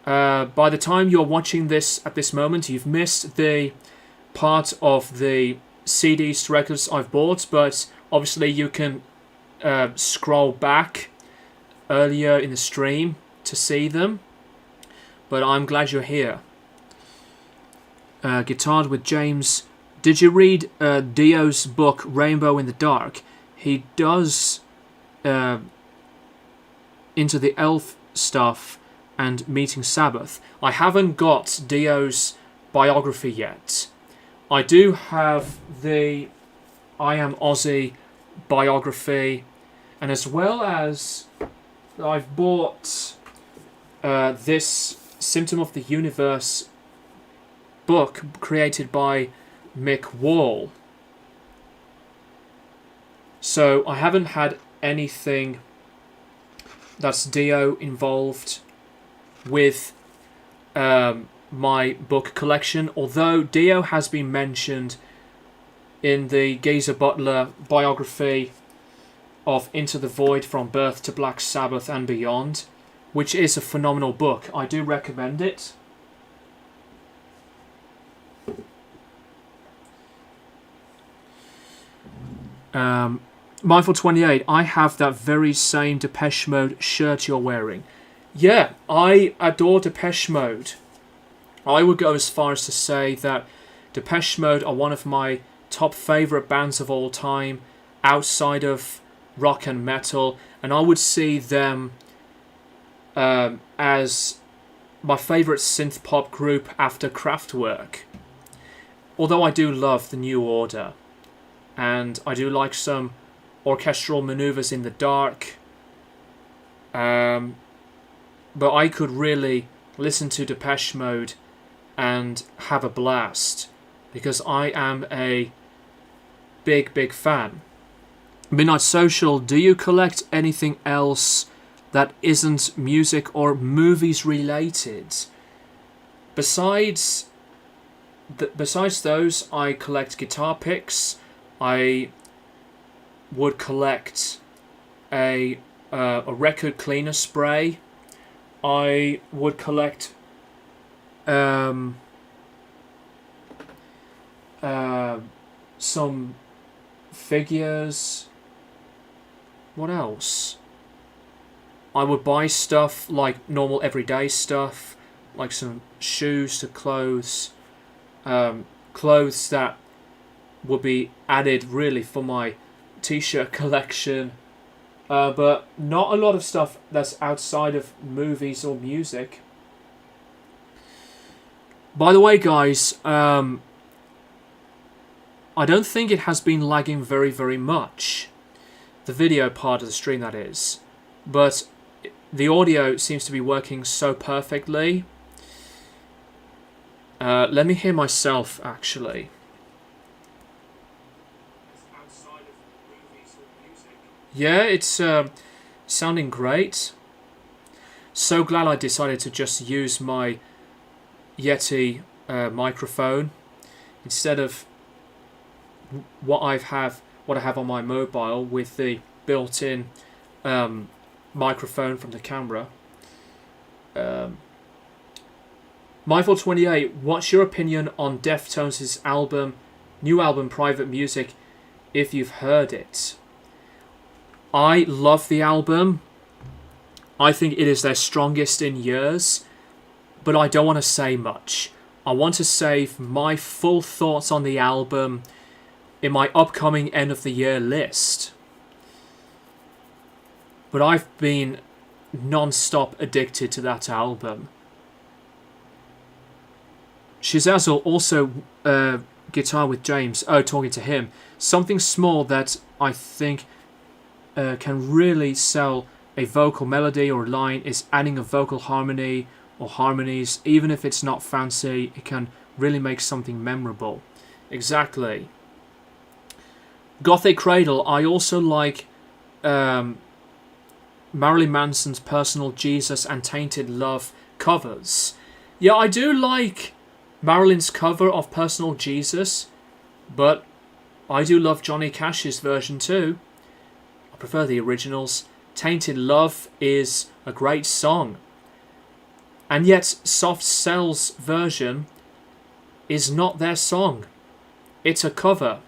By the time you're watching this at this moment, you've missed the part of the CDs, records I've bought, but obviously you can scroll back earlier in the stream to see them. But I'm glad you're here. Guitared with James. Did you read Dio's book Rainbow in the Dark? He does into the elf stuff and Meeting Sabbath. I haven't got Dio's biography yet. I do have the I Am Ozzy biography, and as well as I've bought this Symptom of the Universe book created by Mick Wall. So I haven't had anything that's Dio involved with my book collection, although Dio has been mentioned in the Geezer Butler biography of Into the Void, From Birth to Black Sabbath and Beyond, which is a phenomenal book. I do recommend it. Mindful28, I have that very same Depeche Mode shirt you're wearing. Yeah, I adore Depeche Mode. I would go as far as to say that Depeche Mode are one of my top favourite bands of all time, outside of rock and metal, and I would see them as my favourite synth pop group after Kraftwerk. Although I do love the New Order, and I do like some orchestral manoeuvres in the dark, but I could really listen to Depeche Mode and have a blast, because I am a big fan. Midnight Social, do you collect anything else that isn't music or movies related? Besides those, I collect guitar picks. I would collect a record cleaner spray. I would collect some figures. What else? I would buy stuff like normal everyday stuff, like some shoes to clothes, clothes that would be added really for my t-shirt collection, but not a lot of stuff that's outside of movies or music. By the way, guys, I don't think it has been lagging very much, the video part of the stream that is, but the audio seems to be working so perfectly. Let me hear myself actually. Yeah, it's sounding great. So glad I decided to just use my Yeti microphone instead of what I have on my mobile with the built-in microphone from the camera. Mindful28, what's your opinion on Deftones' new album Private Music, if you've heard it? I love the album. I think it is their strongest in years, but I don't want to say much. I want to save my full thoughts on the album in my upcoming end of the year list. But I've been non-stop addicted to that album. Shizazel also guitar with James. Oh, talking to him. Something small that I think can really sell a vocal melody or line is adding a vocal harmony or harmonies. Even if it's not fancy, it can really make something memorable. Exactly. Gothic Cradle, I also like Marilyn Manson's Personal Jesus and Tainted Love covers. Yeah, I do like Marilyn's cover of Personal Jesus, but I do love Johnny Cash's version too. I prefer the originals. Tainted Love is a great song. And yet Soft Cell's version is not their song. It's a cover.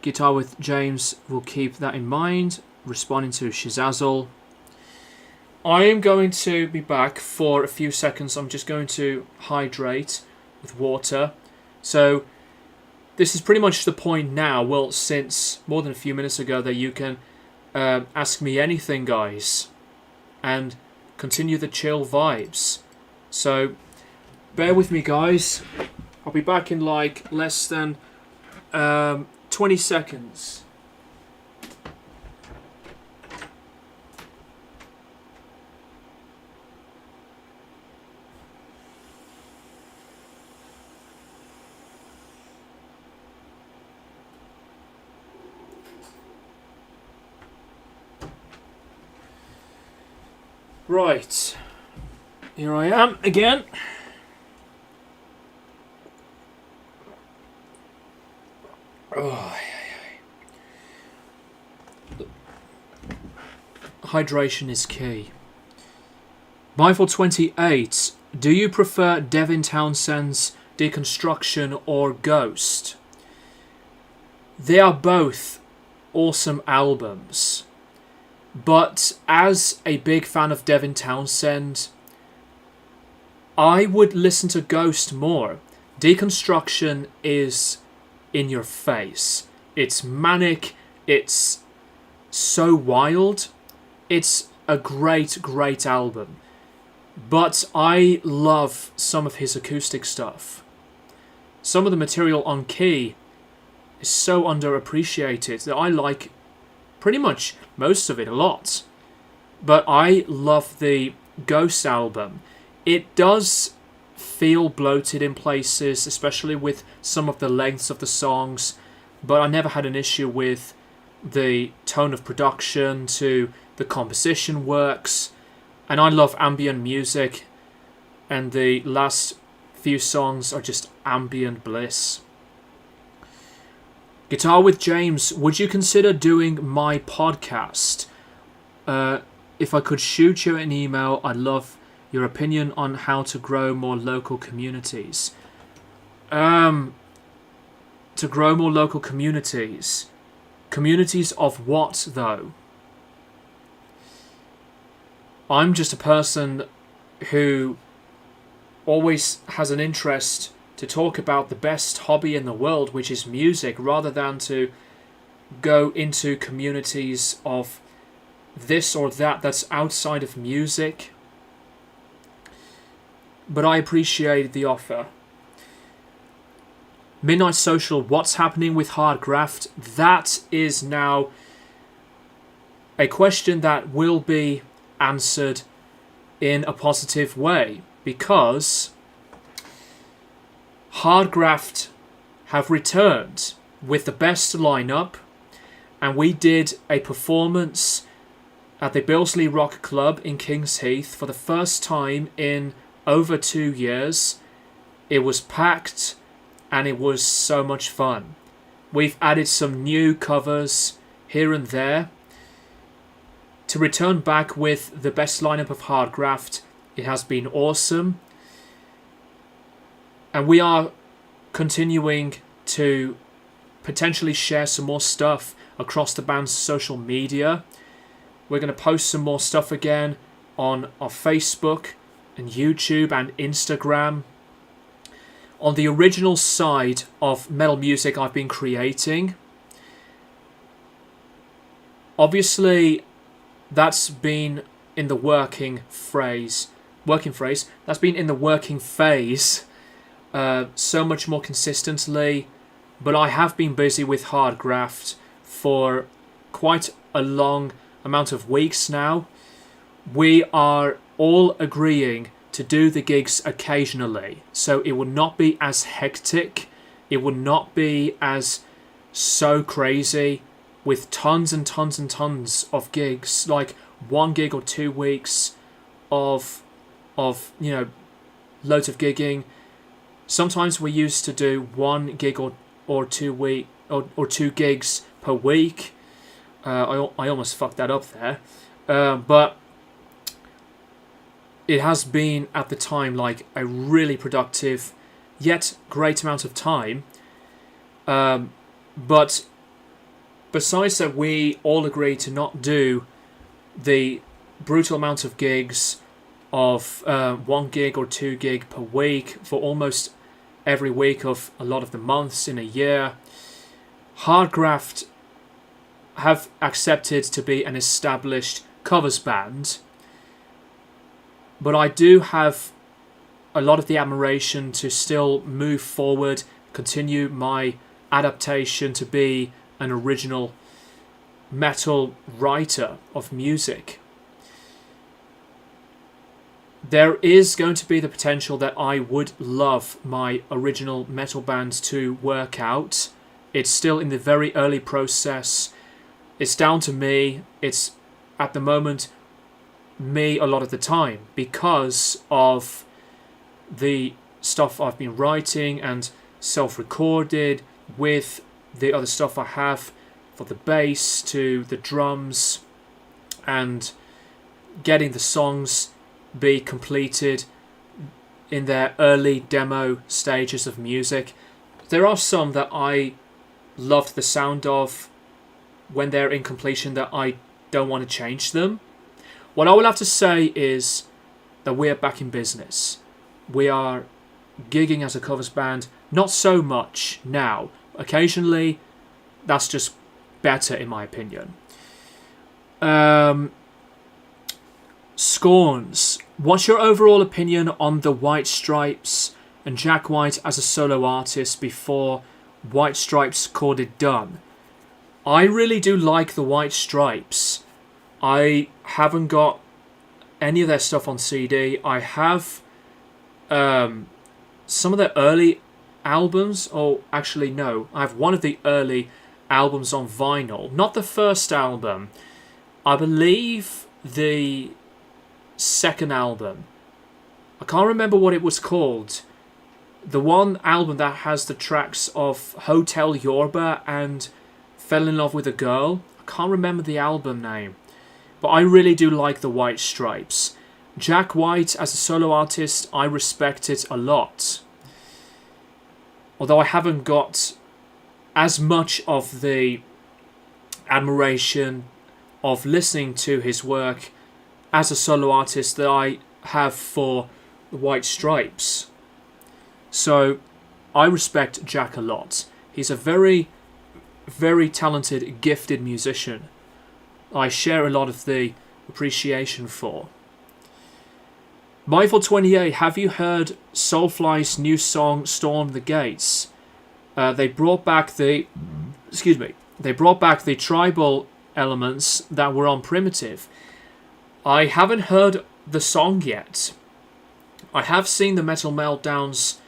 Guitar with James will keep that in mind. Responding to Shizazzle. I am going to be back for a few seconds. I'm just going to hydrate with water. So this is pretty much the point now, well, since more than a few minutes ago, that you can ask me anything, guys, and continue the chill vibes. So bear with me, guys. I'll be back in like less than 20 seconds. Right, here I am again. Oh, hydration is key. Mindful28, do you prefer Devin Townsend's Deconstruction or Ghost? They are both awesome albums. But as a big fan of Devin Townsend, I would listen to Ghost more. Deconstruction is in your face. It's manic. It's so wild. It's a great, great album. But I love some of his acoustic stuff. Some of the material on key is so underappreciated that I like pretty much most of it a lot. But I love the Ghost album. It does feel bloated in places, especially with some of the lengths of the songs, but I never had an issue with the tone of production to the composition works. And I love ambient music, and the last few songs are just ambient bliss. Guitar with James, would you consider doing my podcast? If I could shoot you an email, I'd love your opinion on how to grow more local communities. To grow more local communities. Communities of what, though? I'm just a person who always has an interest to talk about the best hobby in the world, which is music, rather than to go into communities of this or that that's outside of music. But I appreciate the offer. Midnight Social, what's happening with Hardgraft? That is now a question that will be answered in a positive way, because Hardgraft have returned with the best lineup, and we did a performance at the Billesley Rock Club in Kings Heath for the first time in over 2 years. It was packed and it was so much fun. We've added some new covers here and there. To return back with the best lineup of Hardgraft, it has been awesome. And we are continuing to potentially share some more stuff across the band's social media. We're going to post some more stuff again on our Facebook and YouTube and Instagram. On the original side of metal music I've been creating, obviously that's been in the working phase, that's been in the working phase so much more consistently, but I have been busy with Hardgraft for quite a long amount of weeks now. We are all agreeing to do the gigs occasionally, so it would not be as hectic, it would not be as so crazy with tons and tons and tons of gigs, like 1 gig or 2 weeks of loads of gigging. Sometimes we used to do 1 gig or 2 gigs per week. I almost fucked that up there, but it has been at the time like a really productive yet great amount of time. But besides that, we all agreed to not do the brutal amount of gigs of 1 gig or 2 gig per week for almost every week of a lot of the months in a year. Hardgraft have accepted to be an established covers band, but I do have a lot of the admiration to still move forward, continue my adaptation to be an original metal writer of music. There is going to be the potential that I would love my original metal band to work out. It's still in the very early process. It's down to me. It's, at the moment, me a lot of the time because of the stuff I've been writing and self-recorded with the other stuff I have for the bass to the drums, and getting the songs be completed in their early demo stages of music. There are some that I loved the sound of when they're in completion that I don't want to change them. What I will have to say is that we are back in business. We are gigging as a covers band, not so much now. Occasionally, that's just better in my opinion. Scorns. What's your overall opinion on the White Stripes and Jack White as a solo artist before White Stripes called it done? I really do like the White Stripes. I haven't got any of their stuff on CD. I have some of their early albums. Oh, actually no. I have one of the early albums on vinyl. Not the first album. I believe the second album. I can't remember what it was called. The one album that has the tracks of Hotel Yorba and Fell in Love with a Girl. I can't remember the album name. But I really do like the White Stripes. Jack White as a solo artist, I respect it a lot. Although I haven't got as much of the admiration of listening to his work as a solo artist that I have for the White Stripes. So I respect Jack a lot. He's a very, very talented, gifted musician. I share a lot of the appreciation for. Michael28, have you heard Soulfly's new song Storm the Gates? They brought back the tribal elements that were on Primitive. I haven't heard the song yet. I have seen the Metal Meltdown's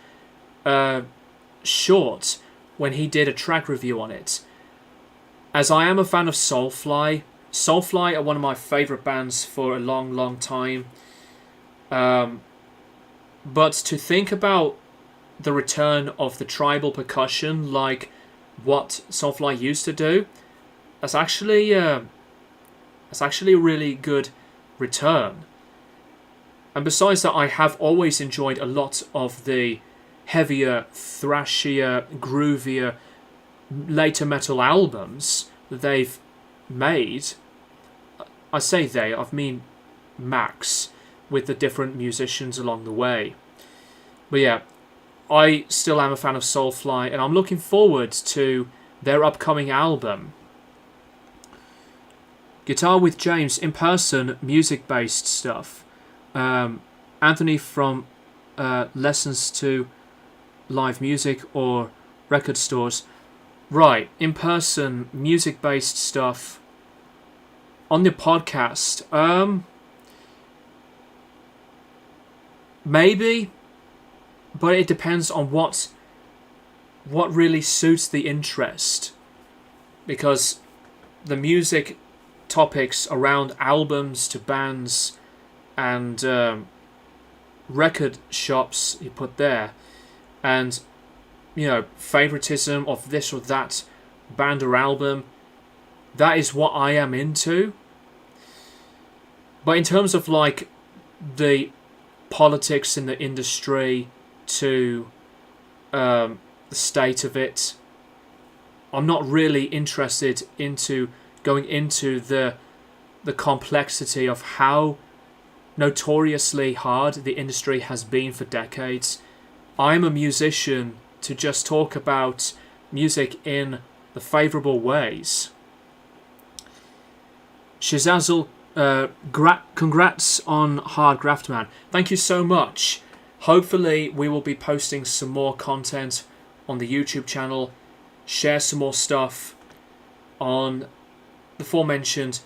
short when he did a track review on it. As I am a fan of Soulfly are one of my favourite bands for a long, long time. But to think about the return of the tribal percussion, like what Soulfly used to do, that's actually a really good return. And besides that, I have always enjoyed a lot of the heavier, thrashier, groovier later metal albums that they've made. I say they, I mean Max, with the different musicians along the way. But yeah, I still am a fan of Soulfly, and I'm looking forward to their upcoming album. Guitar with James, in person, music-based stuff. Anthony from Lessons to Live Music or Record Stores. Right, in person, music-based stuff. on the podcast, maybe, but it depends on what really suits the interest, because the music topics around albums to bands and record shops you put there, and favoritism of this or that band or album, that is what I am into. But in terms of like the politics in the industry to the state of it, I'm not really interested into going into the complexity of how notoriously hard the industry has been for decades. I'm a musician to just talk about music in the favourable ways. Shizazzle, congrats on Hard Graft Man. Thank you so much. Hopefully we will be posting some more content on the YouTube channel, share some more stuff on the aforementioned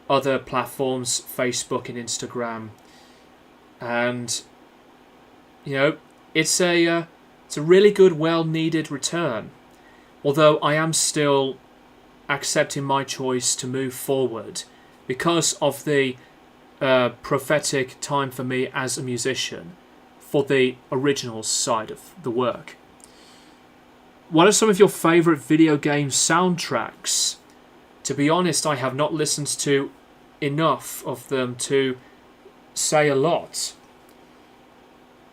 other platforms, Facebook and Instagram. And it's a really good, well-needed return. Although I am still accepting my choice to move forward because of the prophetic time for me as a musician for the original side of the work. What are some of your favourite video game soundtracks? To be honest, I have not listened to enough of them to say a lot.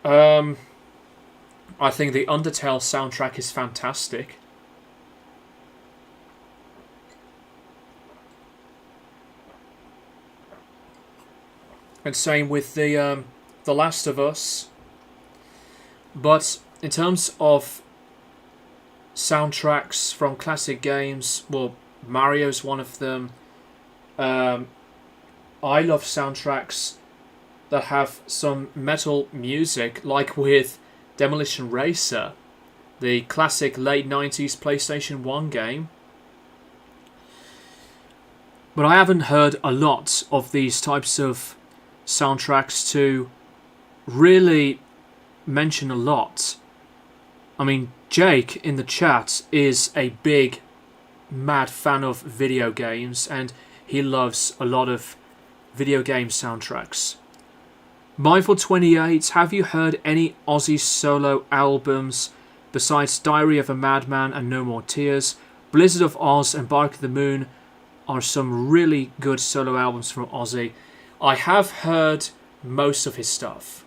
I think the Undertale soundtrack is fantastic. And same with the Last of Us. But in terms of soundtracks from classic games, well, Mario's one of them. I love soundtracks that have some metal music, like with Demolition Racer, the classic late 90s PlayStation 1 game. But I haven't heard a lot of these types of soundtracks to really mention a lot. I mean, Jake in the chat is a big, mad fan of video games, and he loves a lot of video game soundtracks. Mindful28, have you heard any Ozzy solo albums besides Diary of a Madman and No More Tears? Blizzard of Oz and Bark of the Moon are some really good solo albums from Ozzy. I have heard most of his stuff.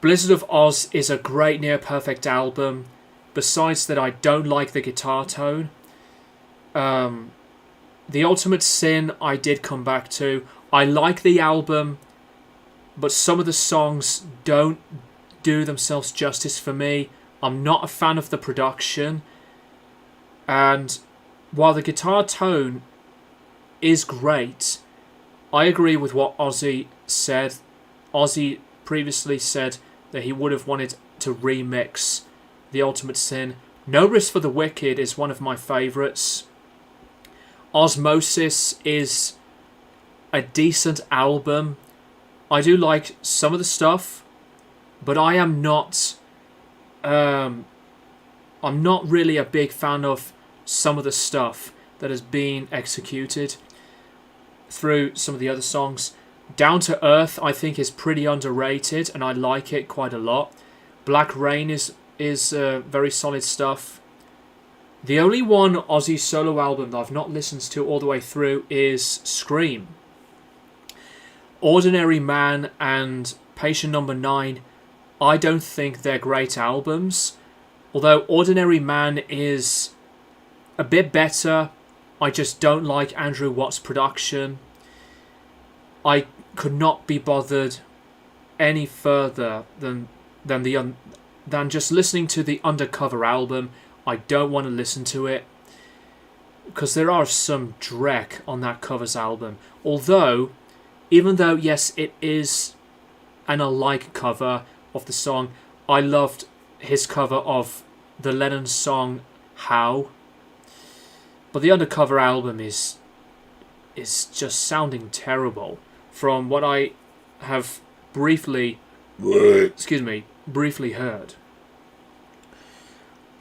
Blizzard of Oz is a great near-perfect album. Besides that, I don't like the guitar tone. The Ultimate Sin I did come back to. I like the album, but some of the songs don't do themselves justice for me. I'm not a fan of the production. And while the guitar tone is great, I agree with what Ozzy said. Ozzy previously said that he would have wanted to remix The Ultimate Sin. No Risk for the Wicked is one of my favourites. Osmosis is a decent album. I do like some of the stuff, but I am not I'm not really a big fan of some of the stuff that has been executed through some of the other songs. Down to Earth I think is pretty underrated, and I like it quite a lot. Black Rain is very solid stuff. The only one Ozzy solo album that I've not listened to all the way through is Scream. Ordinary Man and Patient Number 9, I don't think they're great albums. Although Ordinary Man is a bit better, I just don't like Andrew Watt's production. I could not be bothered any further than just listening to the Undercover album. I don't want to listen to it because there are some dreck on that Covers album. Even though yes, it is an alike cover of the song, I loved his cover of the Lennon song How. But the Undercover album is is just sounding terrible from what I have briefly heard.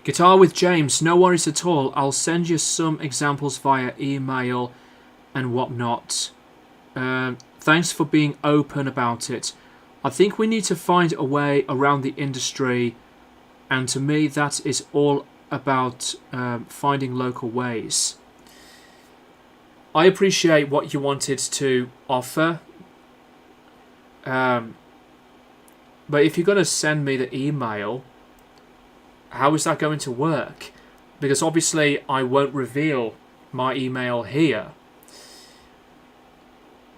Guitar with James, no worries at all. I'll send you some examples via email and whatnot. Thanks for being open about it. I think we need to find a way around the industry, and to me that is all about finding local ways. I appreciate what you wanted to offer, but if you're going to send me the email, how is that going to work? Because obviously I won't reveal my email here.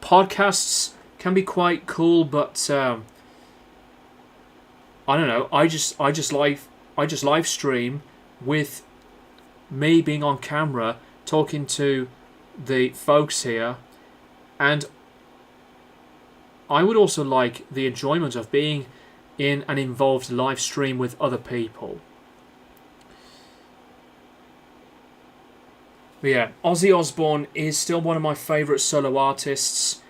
Podcasts can be quite cool, but I don't know. I just live stream with me being on camera, talking to the folks here, and I would also like the enjoyment of being in an involved live stream with other people. But yeah, Ozzy Osbourne is still one of my favourite solo artists,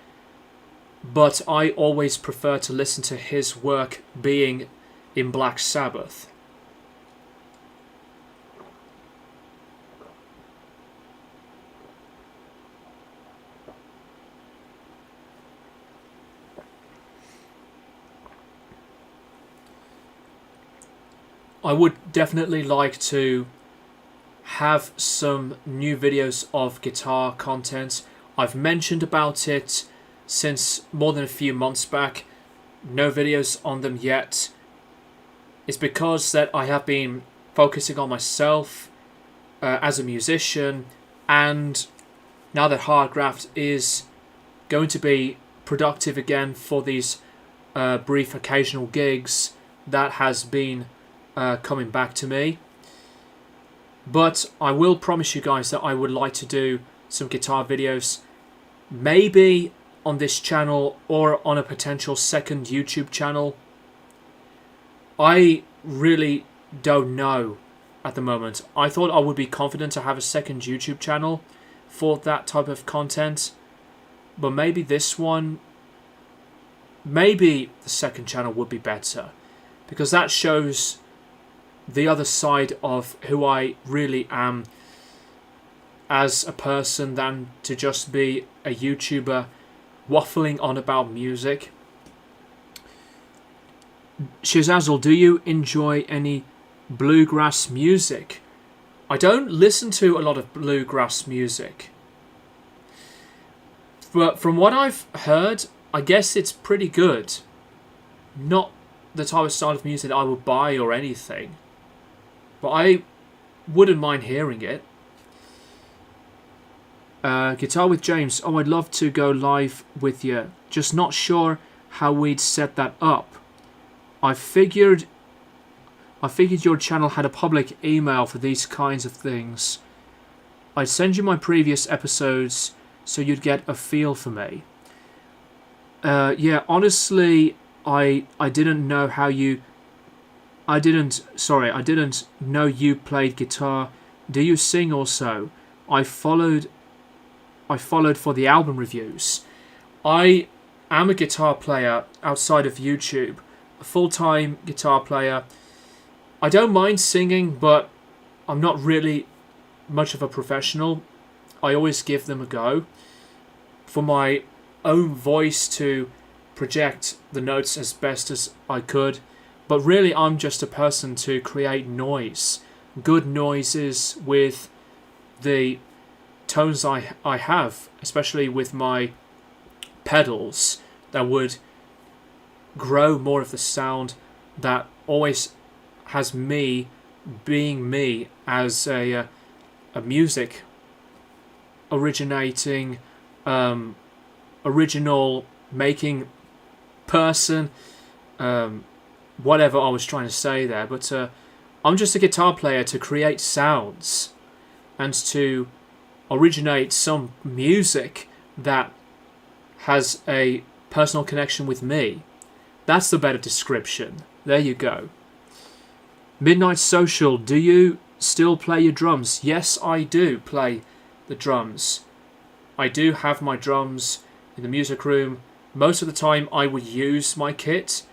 but I always prefer to listen to his work being in Black Sabbath. I would definitely like to have some new videos of guitar content. I've mentioned about it since more than a few months back. No videos on them yet. It's because that I have been focusing on myself as a musician, and now that Hardgraft is going to be productive again for these brief occasional gigs, that has been coming back to me. But I will promise you guys that I would like to do some guitar videos, maybe on this channel or on a potential second YouTube channel. I really don't know at the moment. I thought I would be confident to have a second YouTube channel for that type of content, but maybe this one, maybe the second channel would be better, because that shows the other side of who I really am as a person than to just be a YouTuber waffling on about music. Shizazzle, do you enjoy any bluegrass music? I don't listen to a lot of bluegrass music, but from what I've heard, I guess it's pretty good. Not the type of style of music that I would buy or anything, but I wouldn't mind hearing it. Guitar with James. Oh, I'd love to go live with you. Just not sure how we'd set that up. I figured your channel had a public email for these kinds of things. I'd send you my previous episodes so you'd get a feel for me. Yeah, honestly, I didn't know how you... I didn't know you played guitar. Do you sing also? I followed for the album reviews. I am a guitar player outside of YouTube, a full-time guitar player. I don't mind singing, but I'm not really much of a professional. I always give them a go for my own voice to project the notes as best as I could. But really, I'm just a person to create noise, good noises with the tones I have, especially with my pedals, that would grow more of the sound that always has me being me as a music originating, original making person. Whatever I was trying to say there, but I'm just a guitar player to create sounds and to originate some music that has a personal connection with me. That's the better description. There you go. Midnight Social, do you still play your drums? Yes, I do play the drums. I do have my drums in the music room. Most of the time I would use my kit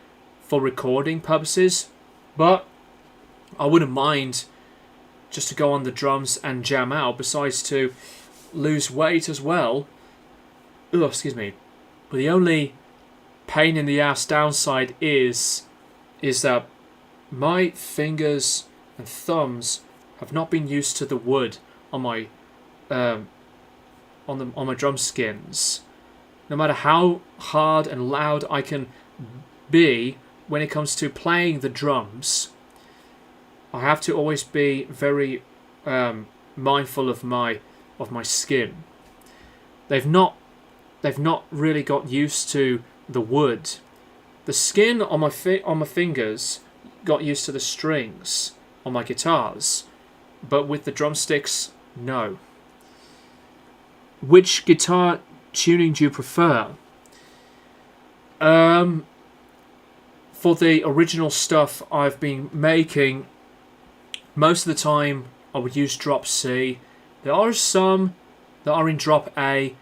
for recording purposes, but I wouldn't mind just to go on the drums and jam out, besides to lose weight as well. Oh, excuse me. But the only pain in the ass downside is that my fingers and thumbs have not been used to the wood on my on my drum skins. No matter how hard and loud I can be when it comes to playing the drums, I have to always be very mindful of my skin. They've not really got used to the wood. The skin on my fingers got used to the strings on my guitars, but with the drumsticks, no. Which guitar tuning do you prefer? For the original stuff I've been making, most of the time I would use drop C. There are some that are in drop A,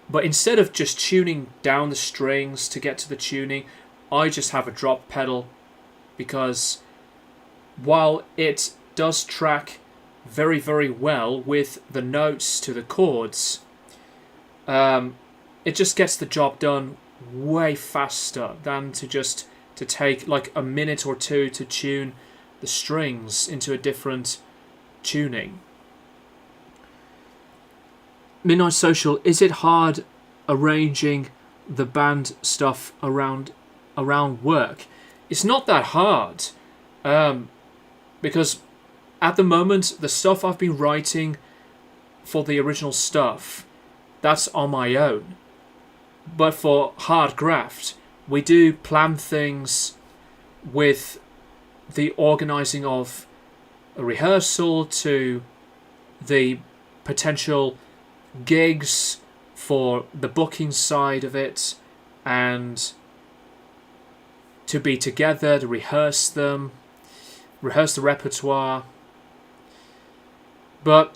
but instead of just tuning down the strings to get to the tuning, I just have a drop pedal, because while it does track very, very well with the notes to the chords, it just gets the job done way faster than to take like a minute or two to tune the strings into a different tuning. Midnight Social, is it hard arranging the band stuff around work? It's not that hard, because at the moment the stuff I've been writing for the original stuff, that's on my own. But for Hard Graft, we do plan things with the organising of a rehearsal to the potential gigs for the booking side of it, and to be together to rehearse the repertoire. But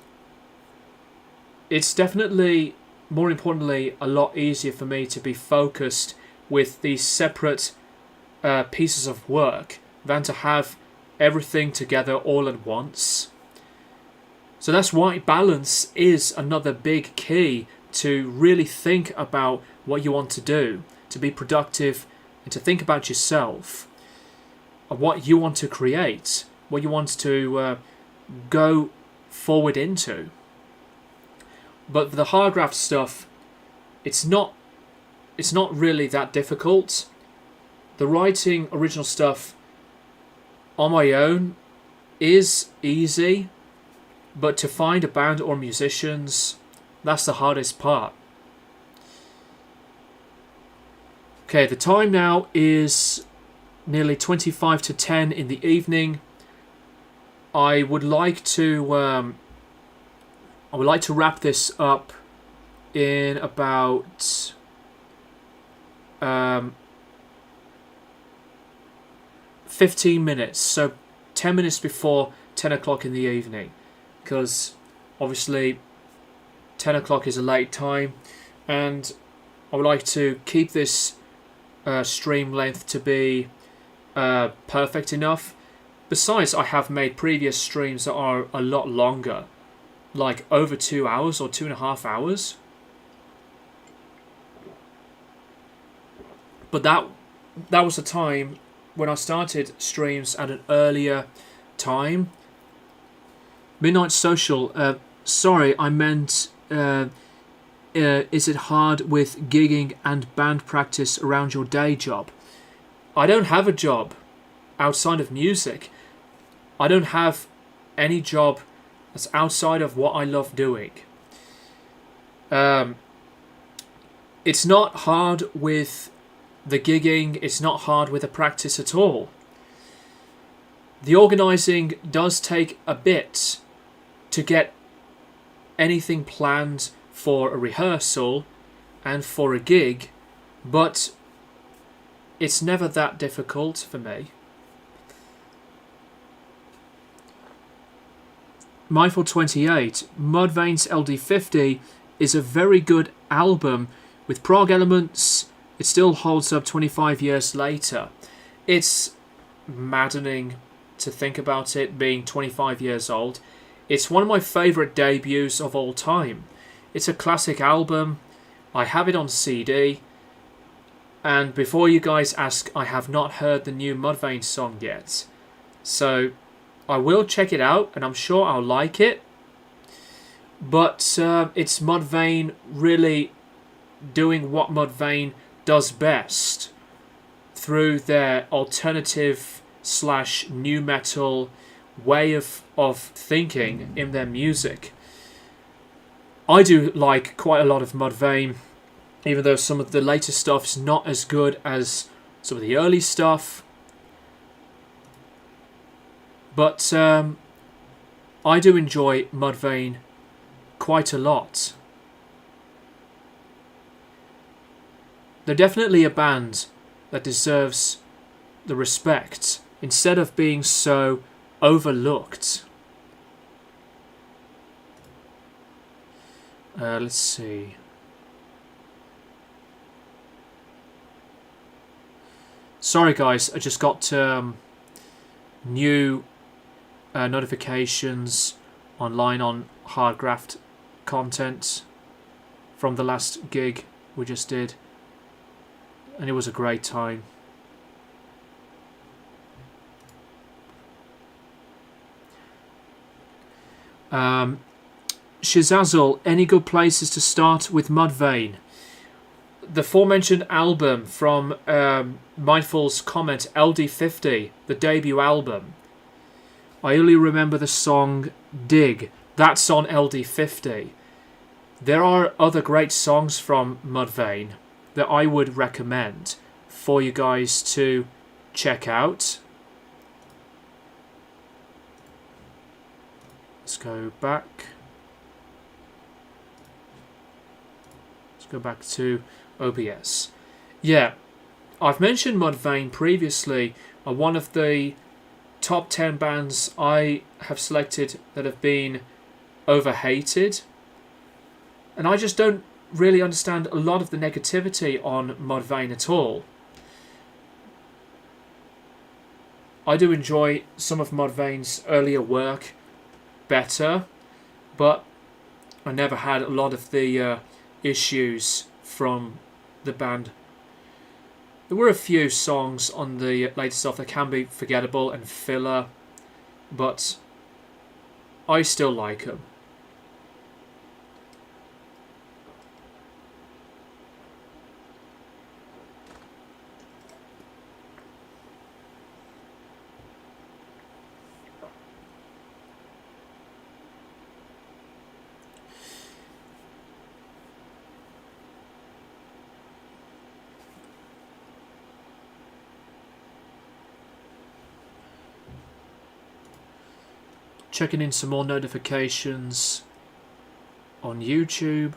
it's definitely, more importantly, a lot easier for me to be focused with these separate pieces of work than to have everything together all at once. So that's why balance is another big key to really think about what you want to do, to be productive, and to think about yourself, of what you want to create, what you want to go forward into. But the hard graft stuff, it's not really that difficult. The writing original stuff on my own is easy, but to find a band or musicians, that's the hardest part. Okay, the time now is nearly 25 to 10 in the evening. I would like to wrap this up in about 15 minutes, so 10 minutes before 10 o'clock in the evening, because obviously 10 o'clock is a late time, and I would like to keep this stream length to be perfect enough. Besides, I have made previous streams that are a lot longer, like over 2 hours or 2.5 hours. But that was the time when I started streams at an earlier time. Midnight Social, sorry, I meant, is it hard with gigging and band practice around your day job? I don't have a job outside of music. I don't have any job that's outside of what I love doing. It's not hard with the gigging, it's not hard with the practice at all. The organising does take a bit to get anything planned for a rehearsal and for a gig, but it's never that difficult for me. Mindful 28, Mudvayne's LD50 is a very good album with prog elements. It still holds up 25 years later. It's maddening to think about it being 25 years old. It's one of my favourite debuts of all time. It's a classic album. I have it on CD. And before you guys ask, I have not heard the new Mudvayne song yet. So I will check it out and I'm sure I'll like it. But it's Mudvayne really doing what Mudvayne does best through their alternative / new metal way of thinking in their music. I do like quite a lot of Mudvayne, even though some of the later stuff is not as good as some of the early stuff. But I do enjoy Mudvayne quite a lot. They're definitely a band that deserves the respect instead of being so overlooked. Let's see. Sorry guys, I just got new notifications online on Hardgraft content from the last gig we just did, and it was a great time. Shizazzle, any good places to start with Mudvayne? The aforementioned album from Mindful's comment, LD50, the debut album. I only remember the song Dig. That's on LD50. There are other great songs from Mudvayne that I would recommend for you guys to check out. Let's go back. Let's go back to OBS. Yeah, I've mentioned Mudvayne previously are one of the top 10 bands I have selected that have been overhated. And I just don't really understand a lot of the negativity on Mudvayne at all. I do enjoy some of Mudvayne's earlier work better, but I never had a lot of the issues from the band. There were a few songs on the later stuff that can be forgettable and filler, but I still like them. Checking in some more notifications on YouTube.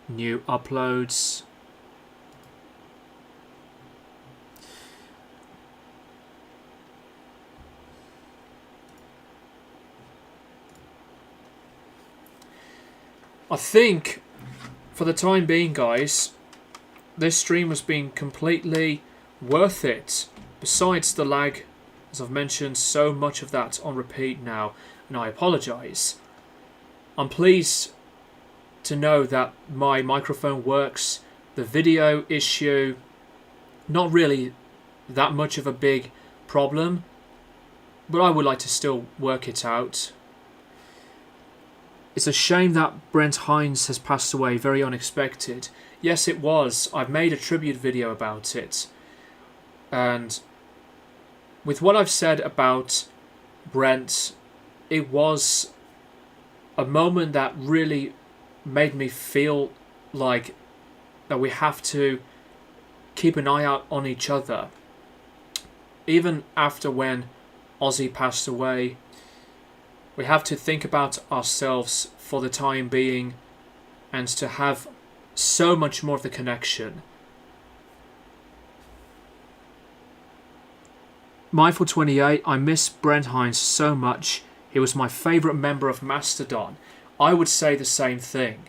New uploads. I think for the time being, guys, this stream has been completely worth it. Besides the lag, as I've mentioned so much of that on repeat now, and I apologise. I'm pleased to know that my microphone works. The video issue, not really that much of a big problem, but I would like to still work it out. It's a shame that Brent Hines has passed away, very unexpected. Yes, it was. I've made a tribute video about it. And with what I've said about Brent, it was a moment that really made me feel like that we have to keep an eye out on each other. Even after when Ozzy passed away, we have to think about ourselves for the time being and to have so much more of the connection. Mindful28, I miss Brent Hines so much. He was my favourite member of Mastodon. I would say the same thing.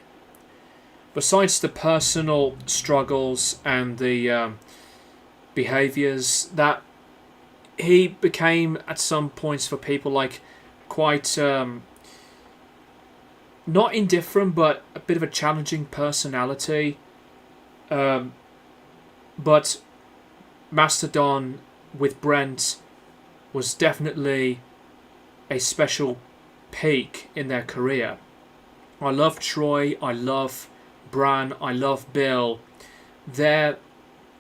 Besides the personal struggles and the behaviours that he became at some points for people like quite not indifferent but a bit of a challenging personality. But Mastodon with Brent was definitely a special peak in their career. I love Troy, I love Bran, I love Bill. Their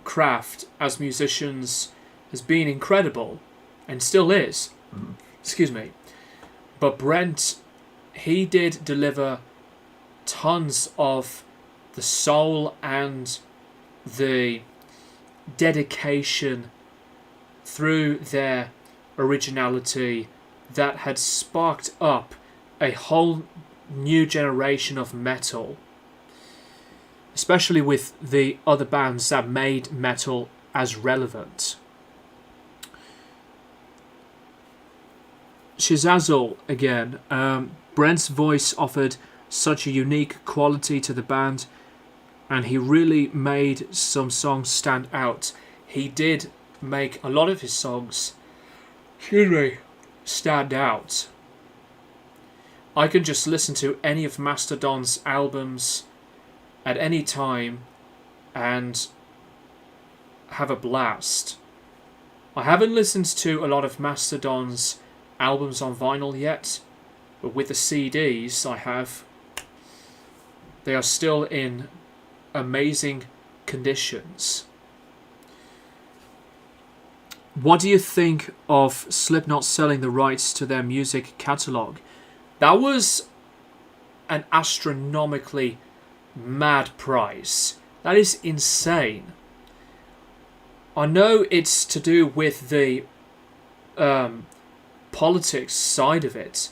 craft as musicians has been incredible and still is. Excuse me. But Brent, he did deliver tons of the soul and the dedication through their originality that had sparked up a whole new generation of metal, especially with the other bands that made metal as relevant. Shizazel again. Brent's voice offered such a unique quality to the band, and he really made some songs stand out. He did make a lot of his songs, stand out. I can just listen to any of Mastodon's albums at any time and have a blast. I haven't listened to a lot of Mastodon's albums on vinyl yet, but with the CDs I have, they are still in amazing conditions. What do you think of Slipknot selling the rights to their music catalogue? That was an astronomically mad price. That is insane. I know it's to do with the politics side of it,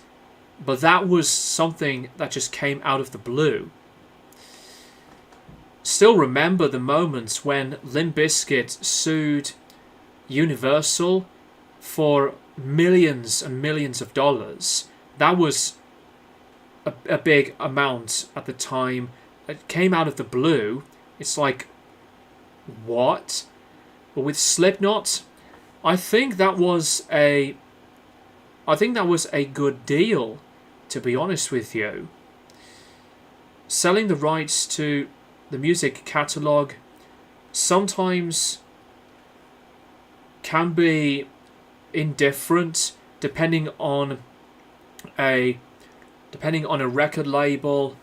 but that was something that just came out of the blue. Still remember the moments when Limp Bizkit sued Universal for millions and millions of dollars. That was a big amount at the time. It came out of the blue. It's like, what? But with Slipknot, I think that was a good deal, to be honest with you. Selling the rights to the music catalogue sometimes can be indifferent depending on a record label,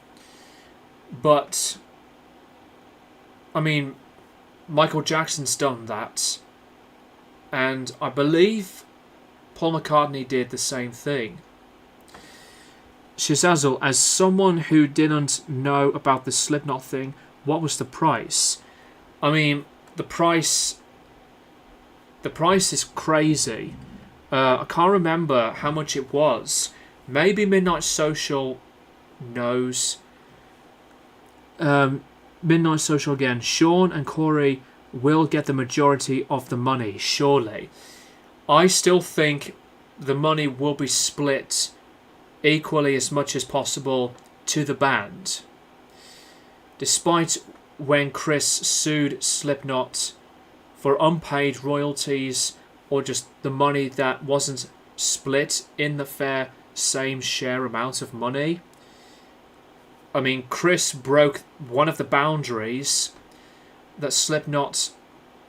but I mean, Michael Jackson's done that, and I believe Paul McCartney did the same thing. Shizazel, as someone who didn't know about the Slipknot thing, what was the price? I mean, the price is crazy. I can't remember how much it was. Maybe Midnight Social knows. Midnight Social again. Sean and Corey will get the majority of the money, surely. I still think the money will be split equally as much as possible to the band. Despite when Chris sued Slipknot for unpaid royalties or just the money that wasn't split in the fair same share amount of money. I mean, Chris broke one of the boundaries that Slipknot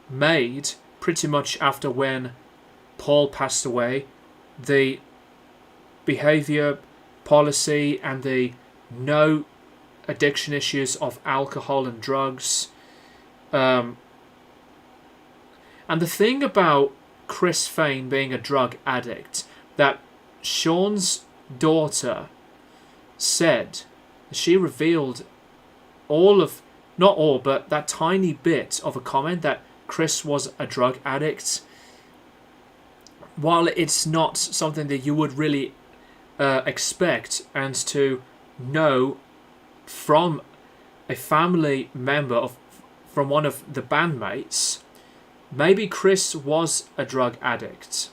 made pretty much after when Paul passed away. The behaviour policy and the no addiction issues of alcohol and drugs. And the thing about Chris Fane being a drug addict, that Sean's daughter said, she revealed not all, but that tiny bit of a comment that Chris was a drug addict. While it's not something that you would really expect and to know from a family member from one of the bandmates, maybe Chris was a drug addict,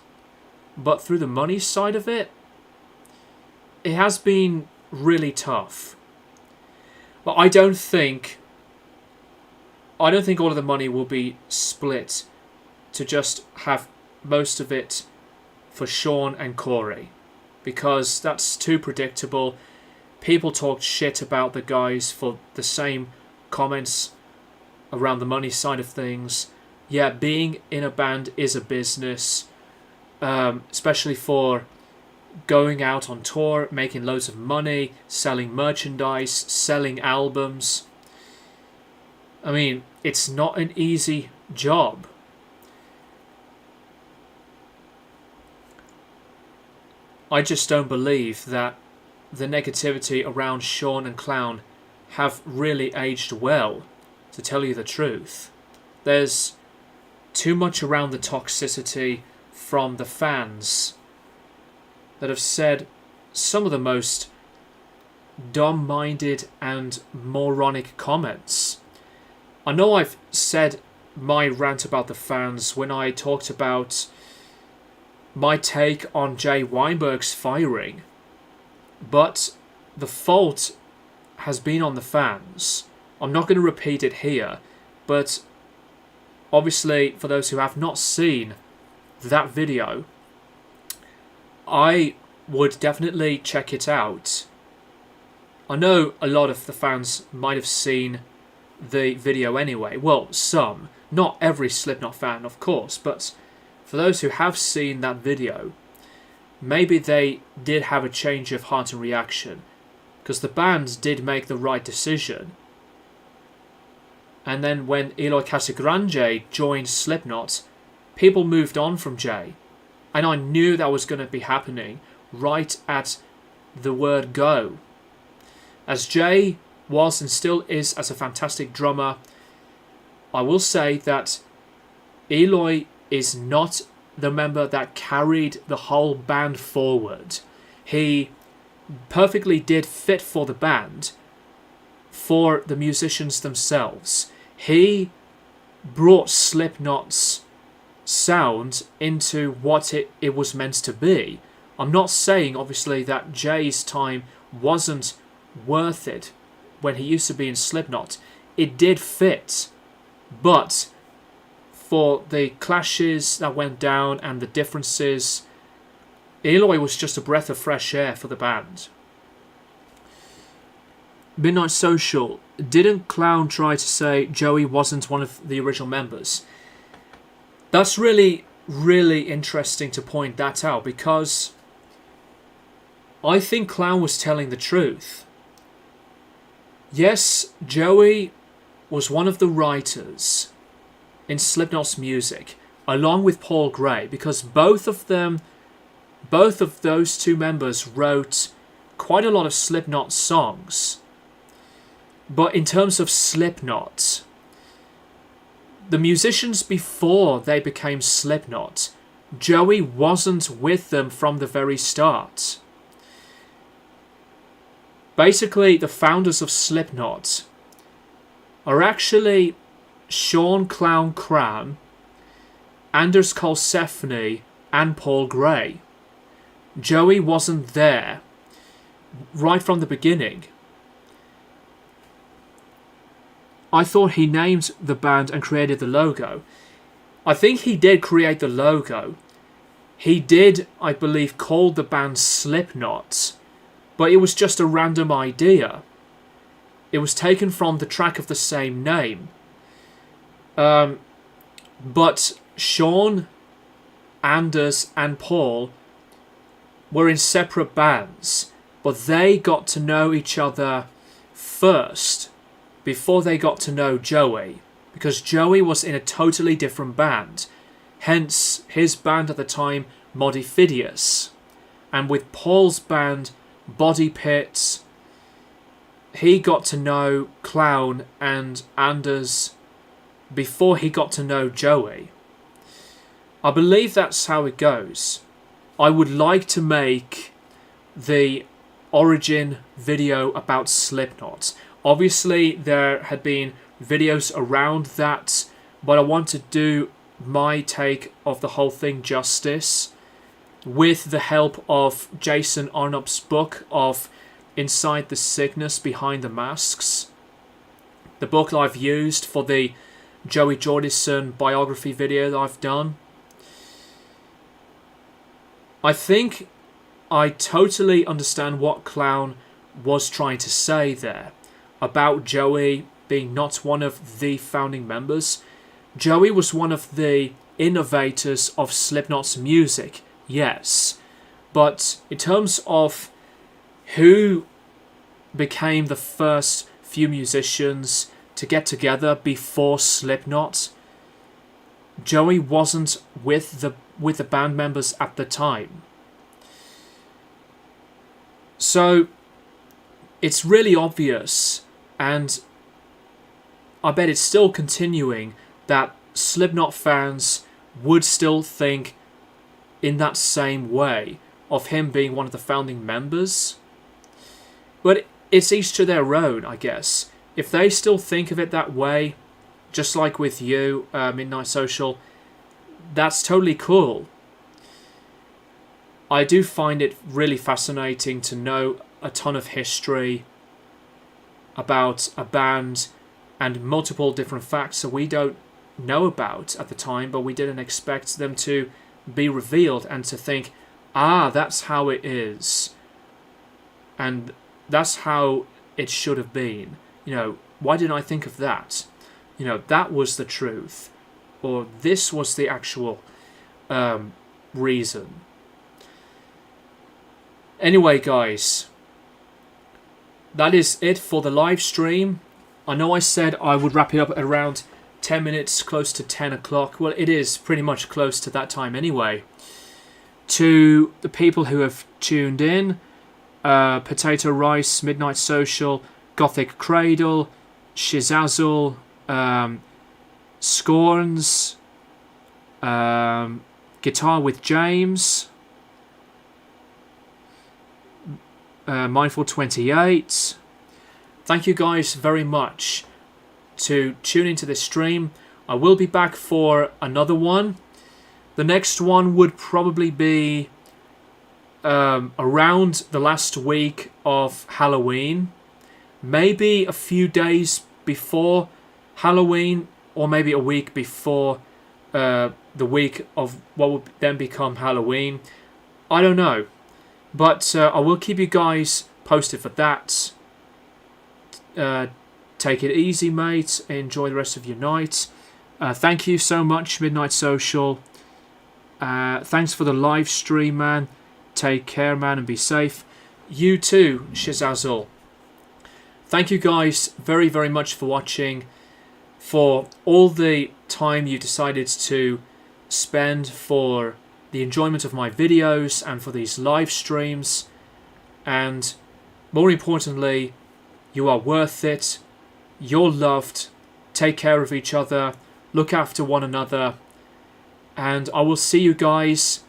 but through the money side of it, it has been really tough. But I don't think all of the money will be split to just have most of it for Sean and Corey, because that's too predictable. People talked shit about the guys for the same comments around the money side of things. Yeah, being in a band is a business, especially for going out on tour, making loads of money, selling merchandise, selling albums. I mean, it's not an easy job. I just don't believe that the negativity around Sean and Clown have really aged well, to tell you the truth. There's too much around the toxicity from the fans that have said some of the most dumb-minded and moronic comments. I know I've said my rant about the fans when I talked about my take on Jay Weinberg's firing, but the fault has been on the fans. I'm not going to repeat it here, but obviously for those who have not seen that video, I would definitely check it out. I know a lot of the fans might have seen the video anyway. Well, some. Not every Slipknot fan, of course, but for those who have seen that video, maybe they did have a change of heart and reaction, because the band did make the right decision. And then when Eloy Casagrande joined Slipknot, people moved on from Jay. And I knew that was going to be happening right at the word go. As Jay was and still is as a fantastic drummer, I will say that Eloy is not the member that carried the whole band forward. He perfectly did fit for the band, for the musicians themselves. He brought Slipknot's sound into what it was meant to be. I'm not saying, obviously, that Jay's time wasn't worth it when he used to be in Slipknot. It did fit, but for the clashes that went down and the differences, Eloy was just a breath of fresh air for the band. Midnight Social. Didn't Clown try to say Joey wasn't one of the original members? That's really, really interesting to point that out, because I think Clown was telling the truth. Yes, Joey was one of the writers in Slipknot's music, along with Paul Gray, because both of those two members wrote quite a lot of Slipknot songs. But in terms of Slipknot, the musicians before they became Slipknot, Joey wasn't with them from the very start. Basically, the founders of Slipknot are actually Sean Clown Cram, Anders Karlsefni, and Paul Gray. Joey wasn't there right from the beginning. I thought he named the band and created the logo. I think he did create the logo. He did, I believe, call the band Slipknot, but it was just a random idea. It was taken from the track of the same name. But Sean, Anders, and Paul were in separate bands, but they got to know each other first before they got to know Joey, because Joey was in a totally different band, hence his band at the time, Modifidius. And with Paul's band, Body Pit, he got to know Clown and Anders before he got to know Joey. I believe that's how it goes. I would like to make the origin video about Slipknot. Obviously, there had been videos around that, but I want to do my take of the whole thing justice with the help of Jason Arnopp's book of Inside the Sickness Behind the Masks, the book that I've used for the Joey Jordison biography video that I've done. I think I totally understand what Clown was trying to say there about Joey being not one of the founding members. Joey was one of the innovators of Slipknot's music, yes, but in terms of who became the first few musicians to get together before Slipknot, Joey wasn't with the band members at the time. So it's really obvious, and I bet it's still continuing, that Slipknot fans would still think in that same way of him being one of the founding members. But it's each to their own, I guess. If they still think of it that way, just like with you, Midnight Social, that's totally cool. I do find it really fascinating to know a ton of history about a band and multiple different facts that we don't know about at the time, but we didn't expect them to be revealed, and to think, that's how it is, and that's how it should have been. Why didn't I think of that? That was the truth, or this was the actual reason. Anyway, guys, that is it for the live stream. I know I said I would wrap it up at around 10 minutes, close to 10 o'clock. Well, it is pretty much close to that time anyway. To the people who have tuned in, Potato Rice, Midnight Social, Gothic Cradle, Shizazzle, Scorns, Guitar with James, Mindful 28. Thank you guys very much to tune into this stream. I will be back for another one. The next one would probably be around the last week of Halloween. Maybe a few days before Halloween, or maybe a week before the week of what would then become Halloween. I don't know. But I will keep you guys posted for that. Take it easy, mate. Enjoy the rest of your night. Thank you so much, Midnight Social. Thanks for the live stream, man. Take care, man, and be safe. You too, Shizazzle. Thank you guys very, very much for watching. For all the time you decided to spend for the enjoyment of my videos and for these live streams. And more importantly, you are worth it. You're loved. Take care of each other. Look after one another. And I will see you guys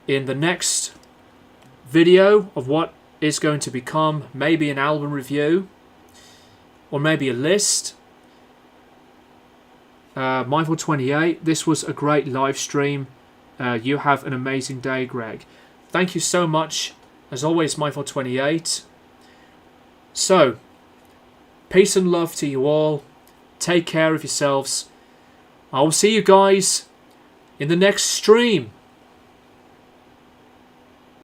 in the next video of what is going to become maybe an album review, or maybe a list. Mindful 28, this was a great live stream. You have an amazing day, Greg. Thank you so much. As always, Mindful 28. So, peace and love to you all. Take care of yourselves. I will see you guys in the next stream.